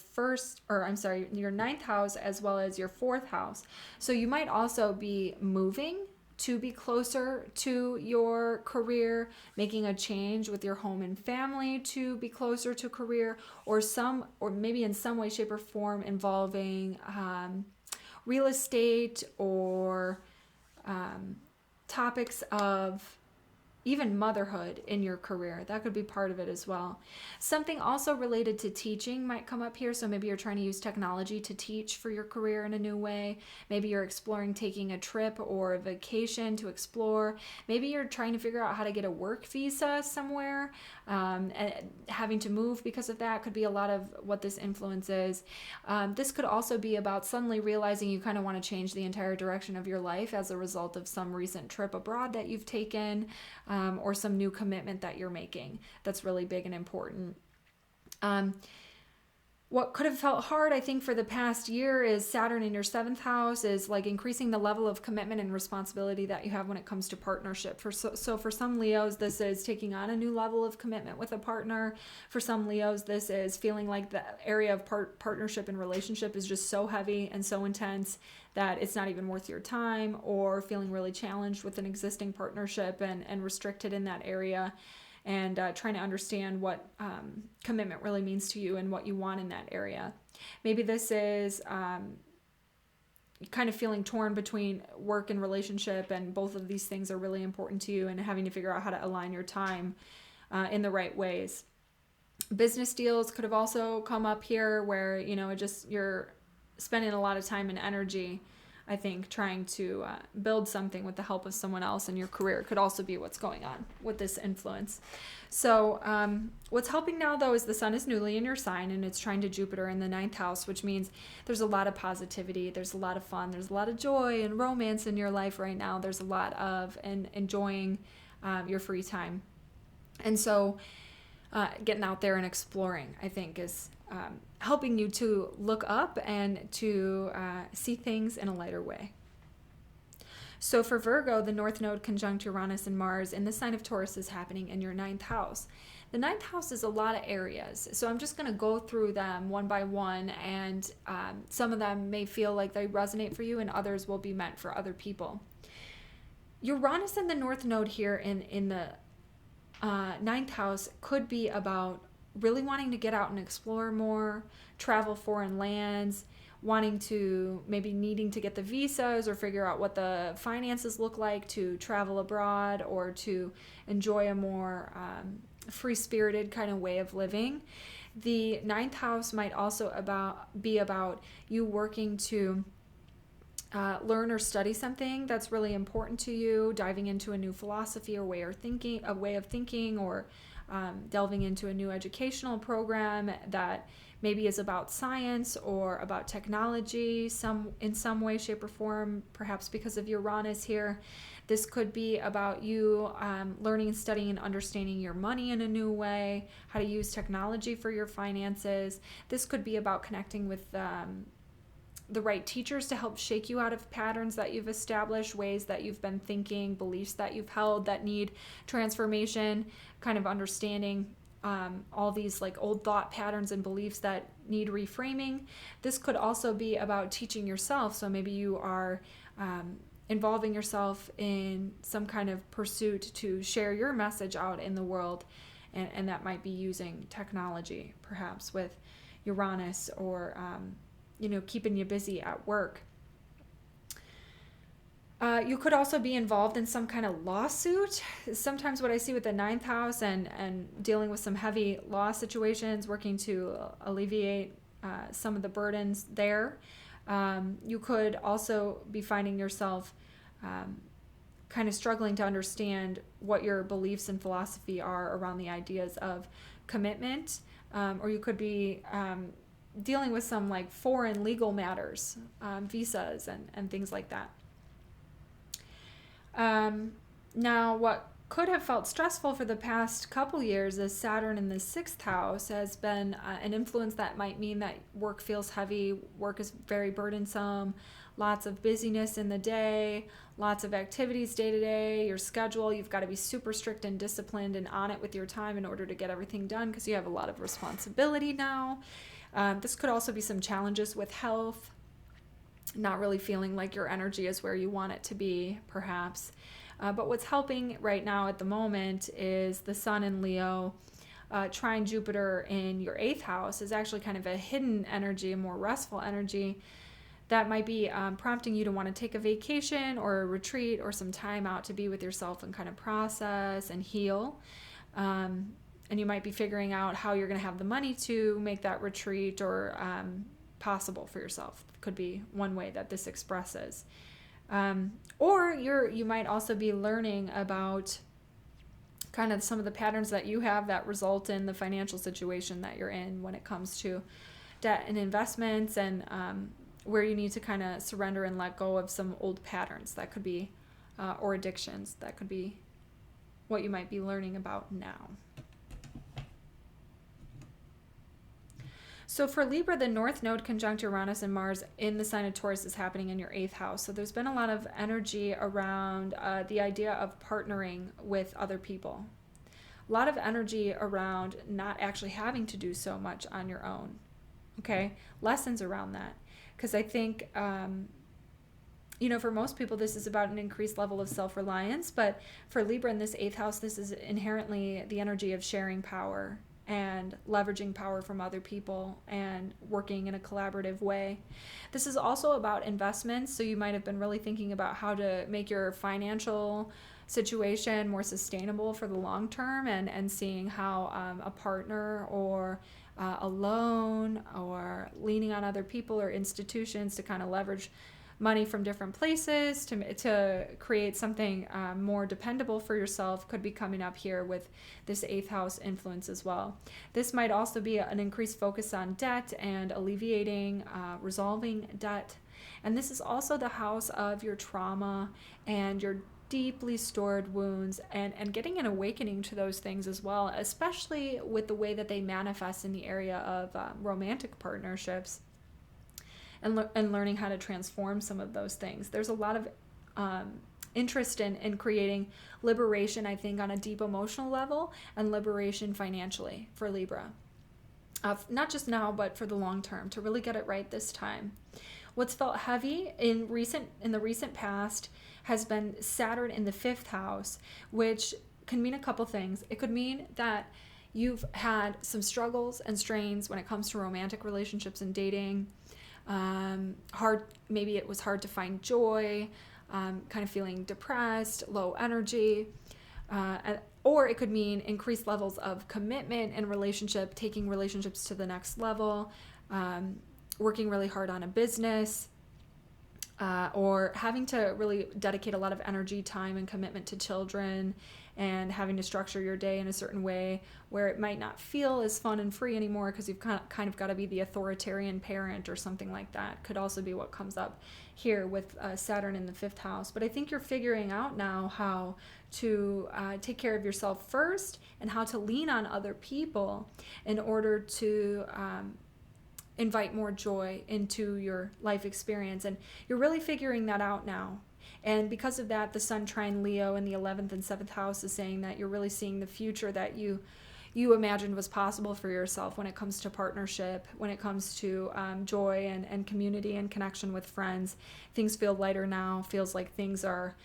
your ninth house as well as your fourth house. So you might also be moving to be closer to your career, making a change with your home and family to be closer to career, or maybe in some way, shape, or form involving real estate or topics of even motherhood in your career. That could be part of it as well. Something also related to teaching might come up here. So maybe you're trying to use technology to teach for your career in a new way. Maybe you're exploring taking a trip or a vacation to explore. Maybe you're trying to figure out how to get a work visa somewhere. And having to move because of that could be a lot of what this influence is. This could also be about suddenly realizing you kind of want to change the entire direction of your life as a result of some recent trip abroad that you've taken. Or some new commitment that you're making that's really big and important. What could have felt hard, I think, for the past year is Saturn in your seventh house is like increasing the level of commitment and responsibility that you have when it comes to partnership. So for some Leos, this is taking on a new level of commitment with a partner. For some Leos, this is feeling like the area of partnership and relationship is just so heavy and so intense that it's not even worth your time, or feeling really challenged with an existing partnership and restricted in that area. And trying to understand what commitment really means to you and what you want in that area. Maybe this is kind of feeling torn between work and relationship, and both of these things are really important to you, and having to figure out how to align your time in the right ways. Business deals could have also come up here where, you're spending a lot of time and energy, I think, trying to build something with the help of someone else in your career could also be what's going on with this influence. So what's helping now, though, is the sun is newly in your sign, and it's trying to Jupiter in the ninth house, which means there's a lot of positivity, there's a lot of fun, there's a lot of joy and romance in your life right now. There's a lot of enjoying your free time. And so getting out there and exploring, I think, is helping you to look up and to see things in a lighter way. So for Virgo, the North Node conjunct Uranus and Mars in the sign of Taurus is happening in your ninth house. The ninth house is a lot of areas, so I'm just going to go through them one by one, and some of them may feel like they resonate for you, and others will be meant for other people. Uranus and the North Node here in the ninth house could be about really wanting to get out and explore more, travel foreign lands, maybe needing to get the visas or figure out what the finances look like to travel abroad, or to enjoy a more free-spirited kind of way of living. The ninth house might also be about you working to learn or study something that's really important to you, diving into a new philosophy or way of thinking, or delving into a new educational program that maybe is about science or about technology, in some way, shape, or form, perhaps because of Uranus here. This could be about you learning, studying, and understanding your money in a new way, how to use technology for your finances. This could be about connecting with the right teachers to help shake you out of patterns that you've established, ways that you've been thinking, beliefs that you've held that need transformation, kind of understanding all these like old thought patterns and beliefs that need reframing. This could also be about teaching yourself. So maybe you are involving yourself in some kind of pursuit to share your message out in the world, and that might be using technology, perhaps with Uranus, or keeping you busy at work. You could also be involved in some kind of lawsuit. Sometimes what I see with the ninth house and dealing with some heavy law situations, working to alleviate some of the burdens there. You could also be finding yourself kind of struggling to understand what your beliefs and philosophy are around the ideas of commitment, or you could be dealing with some like foreign legal matters, visas and things like that. Now, what could have felt stressful for the past couple years is Saturn in the sixth house has been an influence that might mean that work feels heavy, work is very burdensome, lots of busyness in the day, lots of activities day to day, your schedule. You've got to be super strict and disciplined and on it with your time in order to get everything done because you have a lot of responsibility now. This could also be some challenges with health, not really feeling like your energy is where you want it to be, perhaps. But what's helping right now at the moment is the Sun in Leo trine Jupiter in your 8th house is actually kind of a hidden energy, a more restful energy that might be prompting you to want to take a vacation or a retreat or some time out to be with yourself and kind of process and heal. And you might be figuring out how you're going to have the money to make that retreat or possible for yourself. Could be one way that this expresses. Or you might also be learning about kind of some of the patterns that you have that result in the financial situation that you're in when it comes to debt and investments, and where you need to kind of surrender and let go of some old patterns that could be, or addictions. That could be what you might be learning about now. So for Libra, the North Node conjunct Uranus and Mars in the sign of Taurus is happening in your 8th house. So there's been a lot of energy around the idea of partnering with other people. A lot of energy around not actually having to do so much on your own. Okay? Lessons around that. Because I think, for most people, this is about an increased level of self-reliance. But for Libra in this 8th house, this is inherently the energy of sharing power and leveraging power from other people and working in a collaborative way. This is also about investments, so you might have been really thinking about how to make your financial situation more sustainable for the long term, and seeing how a partner or a loan or leaning on other people or institutions to kind of leverage money from different places to create something more dependable for yourself could be coming up here with this 8th house influence as well. This might also be an increased focus on debt and alleviating, resolving debt. And this is also the house of your trauma and your deeply stored wounds, and getting an awakening to those things as well, especially with the way that they manifest in the area of romantic partnerships. And learning how to transform some of those things. There's a lot of interest in creating liberation, I think, on a deep emotional level, and liberation financially for Libra. Not just now, but for the long term, to really get it right this time. What's felt heavy in the recent past has been Saturn in the 5th house, which can mean a couple things. It could mean that you've had some struggles and strains when it comes to romantic relationships and dating. Maybe it was hard to find joy, kind of feeling depressed, low energy, or it could mean increased levels of commitment and relationship, taking relationships to the next level, working really hard on a business, or having to really dedicate a lot of energy, time, and commitment to children, and having to structure your day in a certain way where it might not feel as fun and free anymore because you've kind of got to be the authoritarian parent or something like that. Could also be what comes up here with Saturn in the 5th house. But I think you're figuring out now how to take care of yourself first, and how to lean on other people in order to invite more joy into your life experience. And you're really figuring that out now. And because of that, the Sun trine Leo in the 11th and 7th house is saying that you're really seeing the future that you imagined was possible for yourself when it comes to partnership, when it comes to joy and community and connection with friends. Things feel lighter now. Feels like things are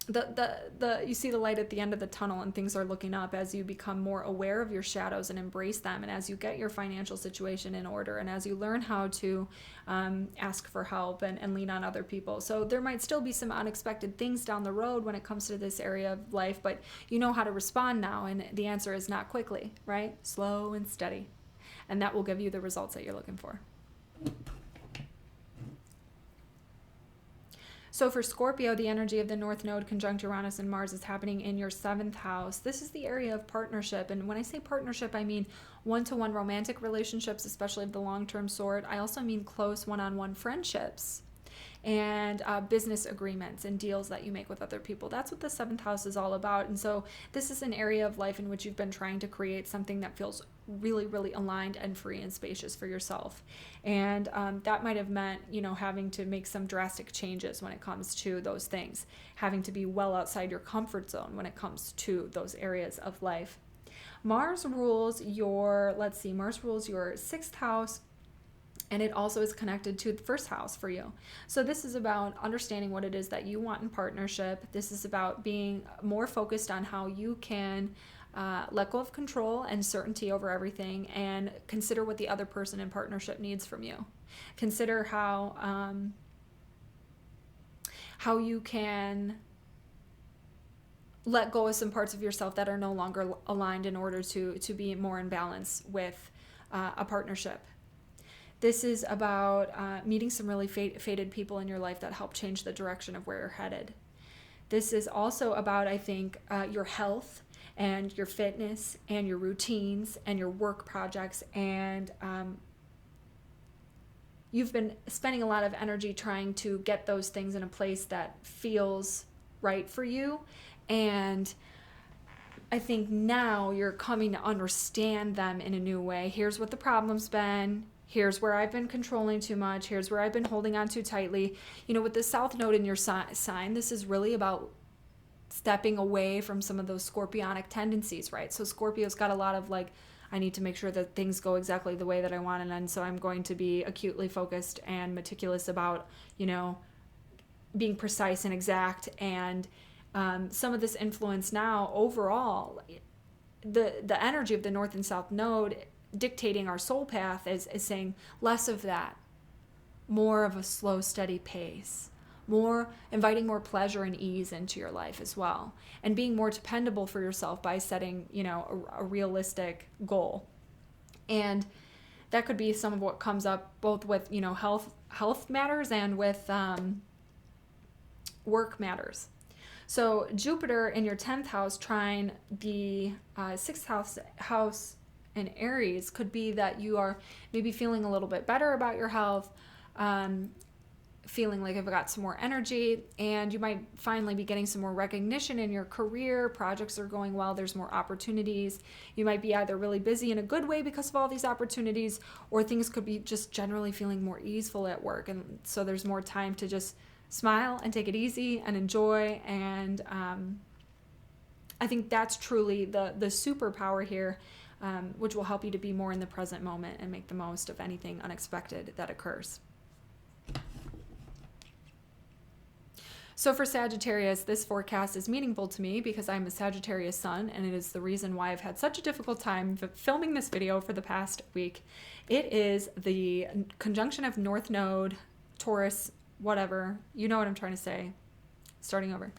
you see the light at the end of the tunnel, and things are looking up as you become more aware of your shadows and embrace them, and as you get your financial situation in order, and as you learn how to ask for help and lean on other people. So there might still be some unexpected things down the road when it comes to this area of life, but you know how to respond now, and the answer is not quickly, right? Slow and steady, and that will give you the results that you're looking for. So for Scorpio, the energy of the North Node conjunct Uranus and Mars is happening in your 7th house. This is the area of partnership. And when I say partnership, I mean one-to-one romantic relationships, especially of the long-term sort. I also mean close one-on-one friendships. and business agreements and deals that you make with other people. That's what the 7th house is all about. And so this is an area of life in which you've been trying to create something that feels really, really aligned and free and spacious for yourself. And that might have meant, having to make some drastic changes when it comes to those things, having to be well outside your comfort zone when it comes to those areas of life. Mars rules your 6th house, and it also is connected to the 1st house for you. So this is about understanding what it is that you want in partnership. This is about being more focused on how you can let go of control and certainty over everything, and consider what the other person in partnership needs from you. Consider how you can let go of some parts of yourself that are no longer aligned in order to be more in balance with a partnership. This is about meeting some really fated people in your life that help change the direction of where you're headed. This is also about, I think, your health and your fitness and your routines and your work projects. And you've been spending a lot of energy trying to get those things in a place that feels right for you. And I think now you're coming to understand them in a new way. Here's what the problem's been. Here's where I've been controlling too much. Here's where I've been holding on too tightly. With the South Node in your sign, this is really about stepping away from some of those scorpionic tendencies, right? So Scorpio's got a lot of I need to make sure that things go exactly the way that I want, and so I'm going to be acutely focused and meticulous about, being precise and exact. And some of this influence now overall, the energy of the North and South Node dictating our soul path is saying less of that, more of a slow, steady pace, inviting more pleasure and ease into your life as well, and being more dependable for yourself by setting, a realistic goal. And that could be some of what comes up both with, health matters and with work matters. So Jupiter in your 10th house trine the 6th house in Aries could be that you are maybe feeling a little bit better about your health, feeling like I've got some more energy, and you might finally be getting some more recognition in your career. Projects are going well. There's more opportunities. You might be either really busy in a good way because of all these opportunities, or things could be just generally feeling more easeful at work. And so there's more time to just smile and take it easy and enjoy. And I think that's truly the superpower here, which will help you to be more in the present moment and make the most of anything unexpected that occurs. So for Sagittarius, this forecast is meaningful to me because I'm a Sagittarius sun, and it is the reason why I've had such a difficult time filming this video for the past week. It is the conjunction of North Node, Taurus, whatever. You know what I'm trying to say. Starting over.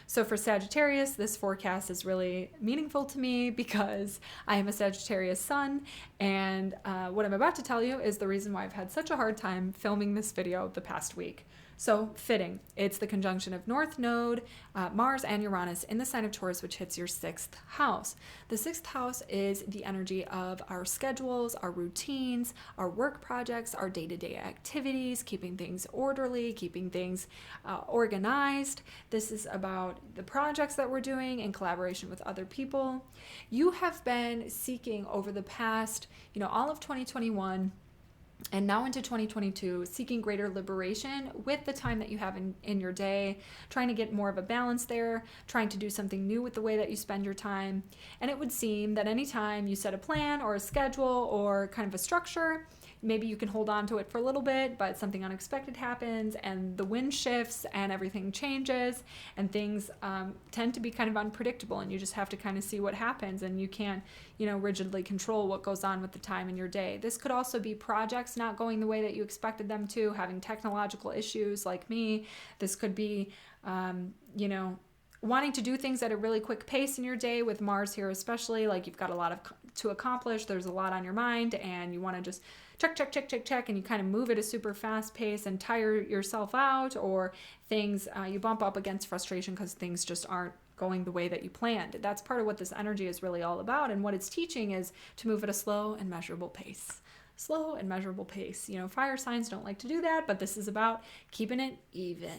So for Sagittarius, this forecast is really meaningful to me because I am a Sagittarius sun, and what I'm about to tell you is the reason why I've had such a hard time filming this video the past week. So fitting. It's the conjunction of North Node, Mars, and Uranus in the sign of Taurus, which hits your 6th house. The 6th house is the energy of our schedules, our routines, our work projects, our day-to-day activities, keeping things orderly, keeping things organized. This is about the projects that we're doing in collaboration with other people. You have been seeking over the past, all of 2021, and now into 2022, seeking greater liberation with the time that you have in your day, trying to get more of a balance there, trying to do something new with the way that you spend your time. And it would seem that anytime you set a plan or a schedule or kind of a structure, maybe you can hold on to it for a little bit, but something unexpected happens and the wind shifts and everything changes, and things tend to be kind of unpredictable, and you just have to kind of see what happens, and you can't, rigidly control what goes on with the time in your day. This could also be projects not going the way that you expected them to, having technological issues like me. This could be, wanting to do things at a really quick pace in your day with Mars here, especially like you've got a lot to accomplish. There's a lot on your mind and you want to just check, and you kind of move at a super fast pace and tire yourself out, or things, you bump up against frustration because things just aren't going the way that you planned. That's part of what this energy is really all about. And what it's teaching is to move at a slow and measurable pace. slow and measurable pace. Fire signs don't like to do that, but this is about keeping it even.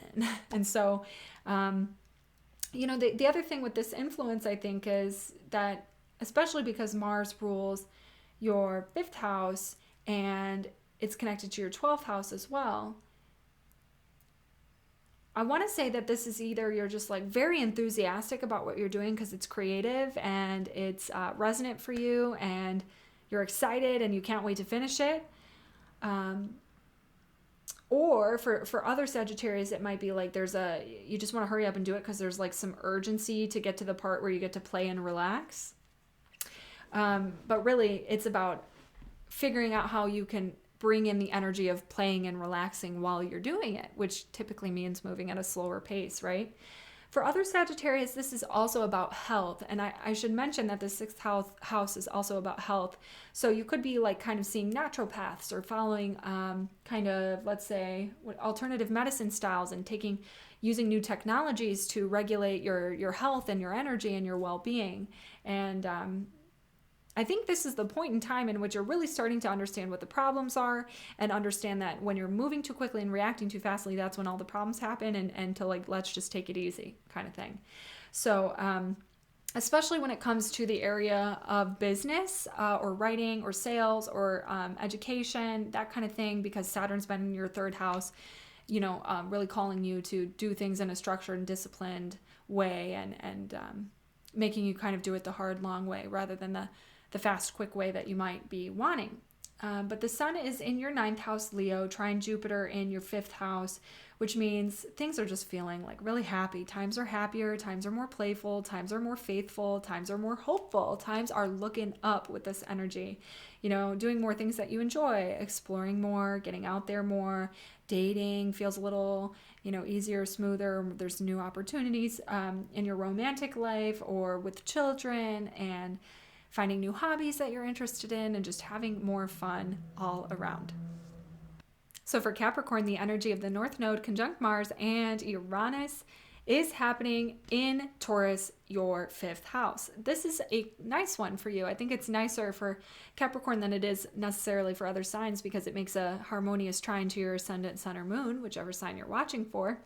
And so, the other thing with this influence, I think, is that, especially because Mars rules your 5th house and it's connected to your 12th house as well, I want to say that this is either you're just like very enthusiastic about what you're doing because it's creative and it's resonant for you and you're excited and you can't wait to finish it. Or for other Sagittarius, it might be like you just want to hurry up and do it because there's like some urgency to get to the part where you get to play and relax. But really, it's about figuring out how you can bring in the energy of playing and relaxing while you're doing it, which typically means moving at a slower pace, right? For other Sagittarius, this is also about health. And I should mention that the 6th house is also about health. So you could be like kind of seeing naturopaths or following kind of, let's say, alternative medicine styles and using new technologies to regulate your health and your energy and your well-being. And I think this is the point in time in which you're really starting to understand what the problems are and understand that when you're moving too quickly and reacting too fastly, that's when all the problems happen, and to like, let's just take it easy kind of thing. So, especially when it comes to the area of business or writing or sales or education, that kind of thing, because Saturn's been in your 3rd house, really calling you to do things in a structured and disciplined way and making you kind of do it the hard, long way rather than the fast, quick way that you might be wanting. But the sun is in your 9th house, Leo, trine Jupiter in your 5th house, which means things are just feeling like really happy. Times are happier, times are more playful, times are more faithful, times are more hopeful, times are looking up with this energy. Doing more things that you enjoy, exploring more, getting out there more, dating feels a little, easier, smoother. There's new opportunities in your romantic life or with children, and finding new hobbies that you're interested in, and just having more fun all around. So for Capricorn, the energy of the North Node conjunct Mars and Uranus is happening in Taurus, your 5th house. This is a nice one for you. I think it's nicer for Capricorn than it is necessarily for other signs because it makes a harmonious trine to your ascendant, sun, or moon, whichever sign you're watching for.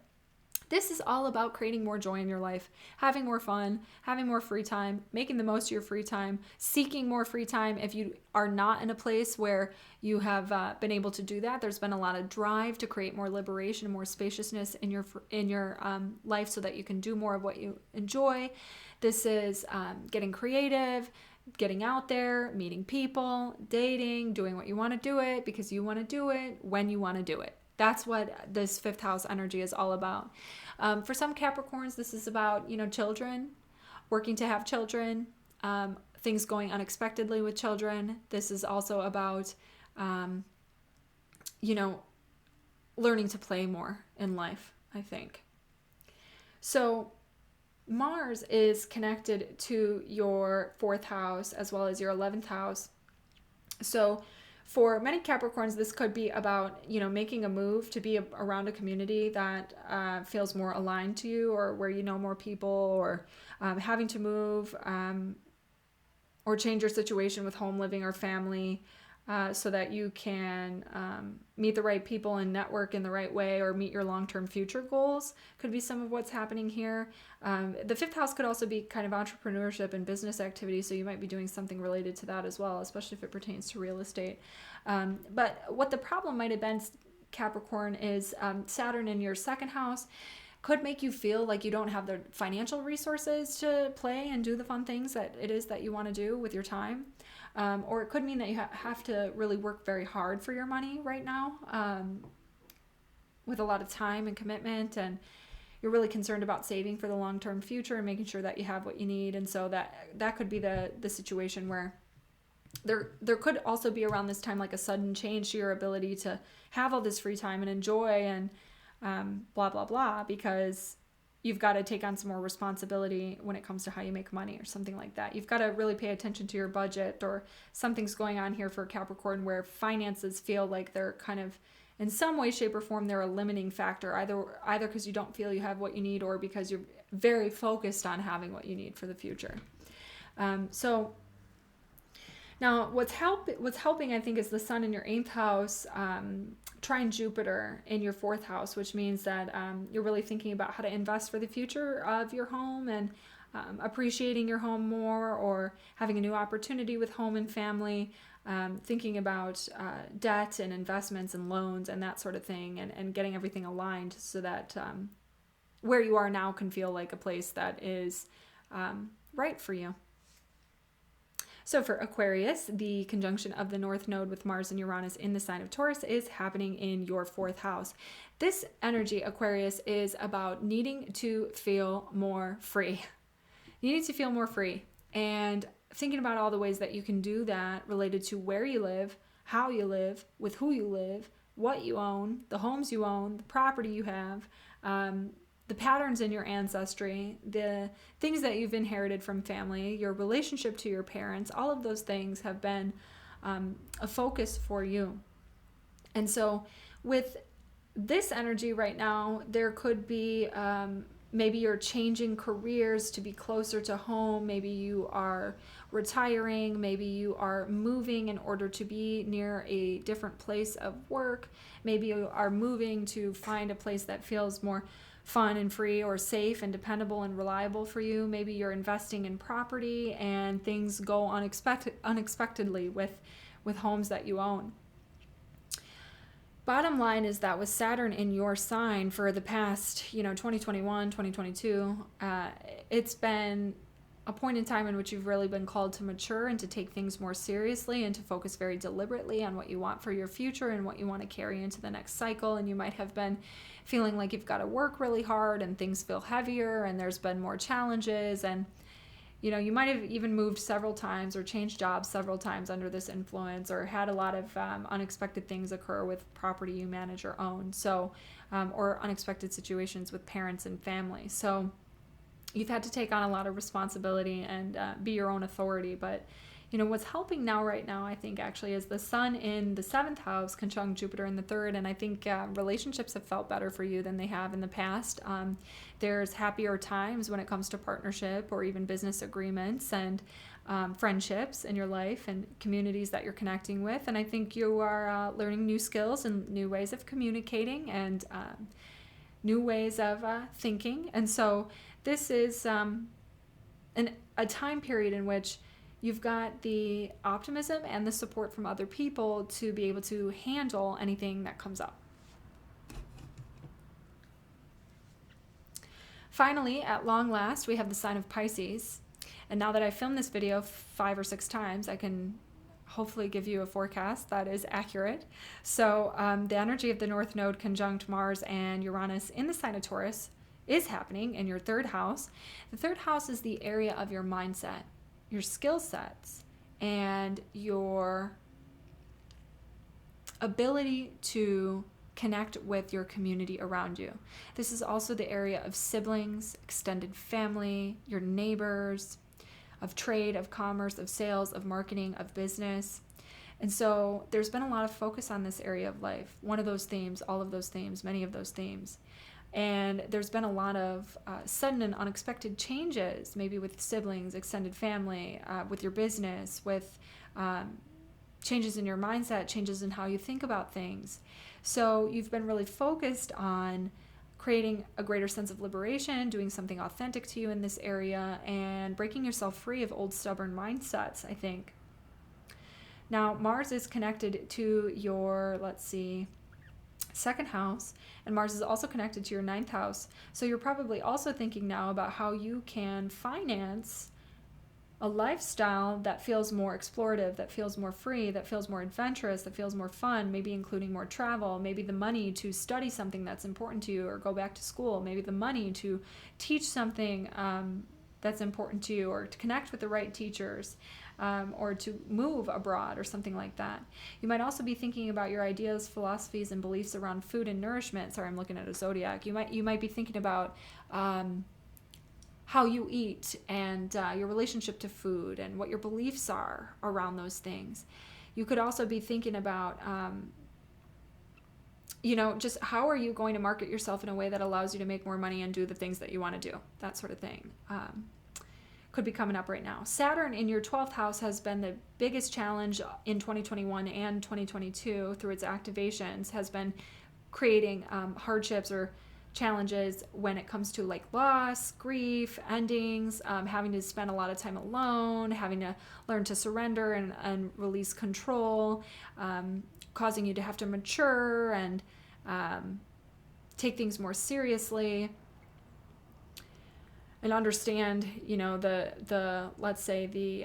This is all about creating more joy in your life, having more fun, having more free time, making the most of your free time, seeking more free time. If you are not in a place where you have been able to do that, there's been a lot of drive to create more liberation, more spaciousness in your life so that you can do more of what you enjoy. This is getting creative, getting out there, meeting people, dating, doing what you want to do it because you want to do it when you want to do it. That's what this 5th house energy is all about. For some Capricorns, this is about, children, working to have children, things going unexpectedly with children. This is also about, learning to play more in life, I think. So Mars is connected to your 4th house as well as your 11th house. So for many Capricorns, this could be about, making a move to be around a community that feels more aligned to you, or where you know more people, or having to move or change your situation with home living or family so that you can meet the right people and network in the right way, or meet your long-term future goals could be some of what's happening here. The 5th house could also be kind of entrepreneurship and business activity, so you might be doing something related to that as well, especially if it pertains to real estate. But what the problem might have been, Capricorn, is Saturn in your 2nd house could make you feel like you don't have the financial resources to play and do the fun things that it is that you want to do with your time. Or it could mean that you have to really work very hard for your money right now, with a lot of time and commitment, and you're really concerned about saving for the long-term future and making sure that you have what you need. And so that could be the situation where there could also be around this time like a sudden change to your ability to have all this free time and enjoy and blah, blah, blah, because you've got to take on some more responsibility when it comes to how you make money or something like that. You've got to really pay attention to your budget, or something's going on here for Capricorn where finances feel like they're kind of, in some way, shape, or form, they're a limiting factor, either because you don't feel you have what you need, or because you're very focused on having what you need for the future. So Now, what's helping, I think, is the sun in your 8th house, trine Jupiter in your 4th house, which means that you're really thinking about how to invest for the future of your home and appreciating your home more, or having a new opportunity with home and family, thinking about debt and investments and loans and that sort of thing, and getting everything aligned so that where you are now can feel like a place that is right for you. So for Aquarius, the conjunction of the North Node with Mars and Uranus in the sign of Taurus is happening in your 4th house. This energy, Aquarius, is about needing to feel more free. Needing to feel more free, and thinking about all the ways that you can do that related to where you live, how you live, with who you live, what you own, the homes you own, the property you have, the patterns in your ancestry, the things that you've inherited from family, your relationship to your parents. All of those things have been a focus for you. And so with this energy right now, there could be maybe you're changing careers to be closer to home. Maybe you are retiring. Maybe you are moving in order to be near a different place of work. Maybe you are moving to find a place that feels more fun and free, or safe and dependable and reliable for you. Maybe you're investing in property and things go unexpectedly with homes that you own. Bottom line is that with Saturn in your sign for the past, 2021, 2022, it's been a point in time in which you've really been called to mature and to take things more seriously and to focus very deliberately on what you want for your future and what you want to carry into the next cycle. And you might have been feeling like you've got to work really hard and things feel heavier and there's been more challenges. And, you might have even moved several times or changed jobs several times under this influence, or had a lot of unexpected things occur with property you manage or own. So, or unexpected situations with parents and family. So you've had to take on a lot of responsibility and be your own authority. But, what's helping right now, I think, actually, is the sun in the 7th house conjunct Jupiter in the 3rd. And I think relationships have felt better for you than they have in the past. There's happier times when it comes to partnership or even business agreements and friendships in your life and communities that you're connecting with. And I think you are learning new skills and new ways of communicating and new ways of thinking. And so this is a time period in which you've got the optimism and the support from other people to be able to handle anything that comes up. Finally, at long last, we have the sign of Pisces. And now that I've filmed this video 5 or 6 times, I can hopefully give you a forecast that is accurate. So the energy of the North Node conjunct Mars and Uranus in the sign of Taurus is happening in your 3rd house. The 3rd house is the area of your mindset, your skill sets, and your ability to connect with your community around you. This is also the area of siblings, extended family, your neighbors, of trade, of commerce, of sales, of marketing, of business. And so there's been a lot of focus on this area of life. One of those themes, all of those themes, many of those themes. And there's been a lot of sudden and unexpected changes, maybe with siblings, extended family, with your business, with changes in your mindset, changes in how you think about things. So you've been really focused on creating a greater sense of liberation, doing something authentic to you in this area, and breaking yourself free of old stubborn mindsets, I think. Now, Mars is connected to your, 2nd house, and Mars is also connected to your 9th house. So you're probably also thinking now about how you can finance a lifestyle that feels more explorative, that feels more free, that feels more adventurous, that feels more fun, maybe including more travel, maybe the money to study something that's important to you or go back to school, maybe the money to teach something that's important to you, or to connect with the right teachers, or to move abroad or something like that. You might also be thinking about your ideas, philosophies, and beliefs around food and nourishment. Sorry, I'm looking at a zodiac. You might be thinking about how you eat and your relationship to food and what your beliefs are around those things. You could also be thinking about just how are you going to market yourself in a way that allows you to make more money and do the things that you want to do, that sort of thing. could be coming up right now. Saturn in your 12th house has been the biggest challenge in 2021 and 2022 through its activations, has been creating hardships or challenges when it comes to like loss, grief, endings, having to spend a lot of time alone, having to learn to surrender and release control, causing you to have to mature and take things more seriously and understand, you know, the let's say the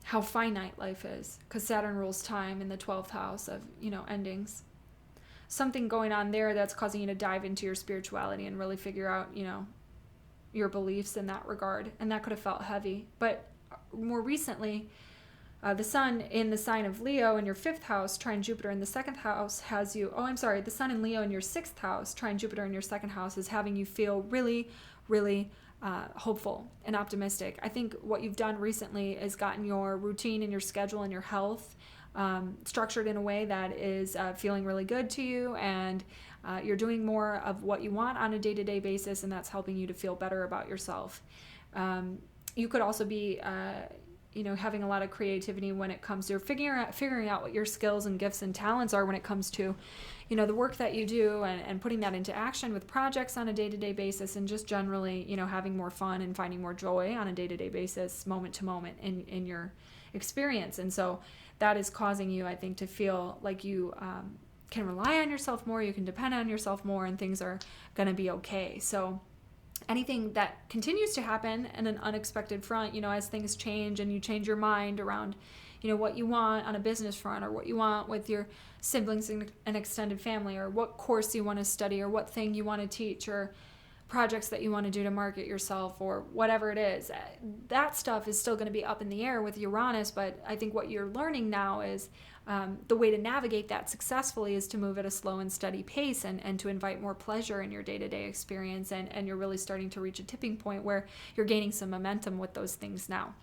how finite life is, because Saturn rules time in the 12th house of, you know, endings. Something going on there that's causing you to dive into your spirituality and really figure out, you know, your beliefs in that regard. And that could have felt heavy. But more recently, the sun in the sign of Leo in your 5th house, trine Jupiter in the 2nd house has you, the sun in Leo in your 6th house, trine Jupiter in your 2nd house is having you feel really, really hopeful and optimistic. I think what you've done recently is gotten your routine and your schedule and your health structured in a way that is feeling really good to you, and you're doing more of what you want on a day-to-day basis, and that's helping you to feel better about yourself. You could also be you know, having a lot of creativity when it comes to figuring out what your skills and gifts and talents are when it comes to, you know, the work that you do, and putting that into action with projects on a day-to-day basis, and just generally, you know, having more fun and finding more joy on a day-to-day basis, moment to moment in your experience. And so that is causing you, I think, to feel like you can rely on yourself more, you can depend on yourself more, and things are going to be okay. So anything that continues to happen in an unexpected front, you know, as things change and you change your mind around, you know, what you want on a business front, or what you want with your siblings and extended family, or what course you want to study, or what thing you want to teach, or projects that you want to do to market yourself, or whatever it is, that stuff is still going to be up in the air with Uranus. But I think what you're learning now is the way to navigate that successfully is to move at a slow and steady pace, and to invite more pleasure in your day-to-day experience, and you're really starting to reach a tipping point where you're gaining some momentum with those things now.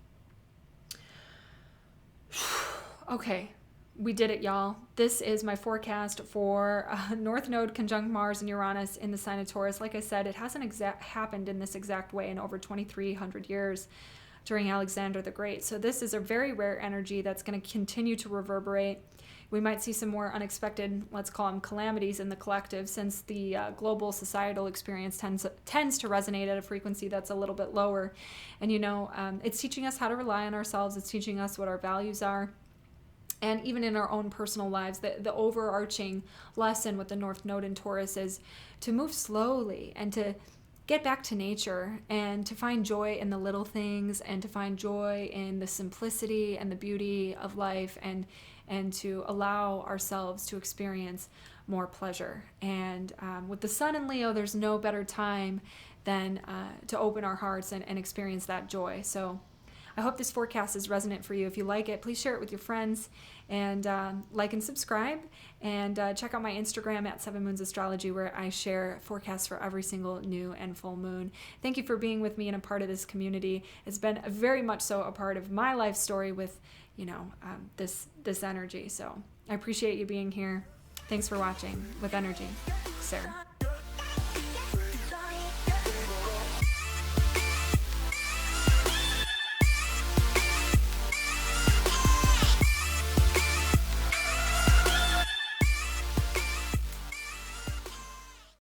Okay, we did it, y'all. This is my forecast for North Node conjunct Mars and Uranus in the sign of Taurus. Like I said, it hasn't happened in this exact way in over 2,300 years during Alexander the Great. So this is a very rare energy that's going to continue to reverberate. We might see some more unexpected, let's call them calamities in the collective, since the global societal experience tends to resonate at a frequency that's a little bit lower. And, you know, it's teaching us how to rely on ourselves. It's teaching us what our values are. And even in our own personal lives, the overarching lesson with the North Node in Taurus is to move slowly, and to get back to nature, and to find joy in the little things, and to find joy in the simplicity and the beauty of life, and to allow ourselves to experience more pleasure. And with the sun in Leo, there's no better time than to open our hearts and experience that joy. So I hope this forecast is resonant for you. If you like it, please share it with your friends, and like and subscribe, and check out my Instagram at 7 Moons Astrology, where I share forecasts for every single new and full moon. Thank you for being with me and a part of this community. It's been very much so a part of my life story with, you know, this energy. So I appreciate you being here. Thanks for watching With Energy. Sarah.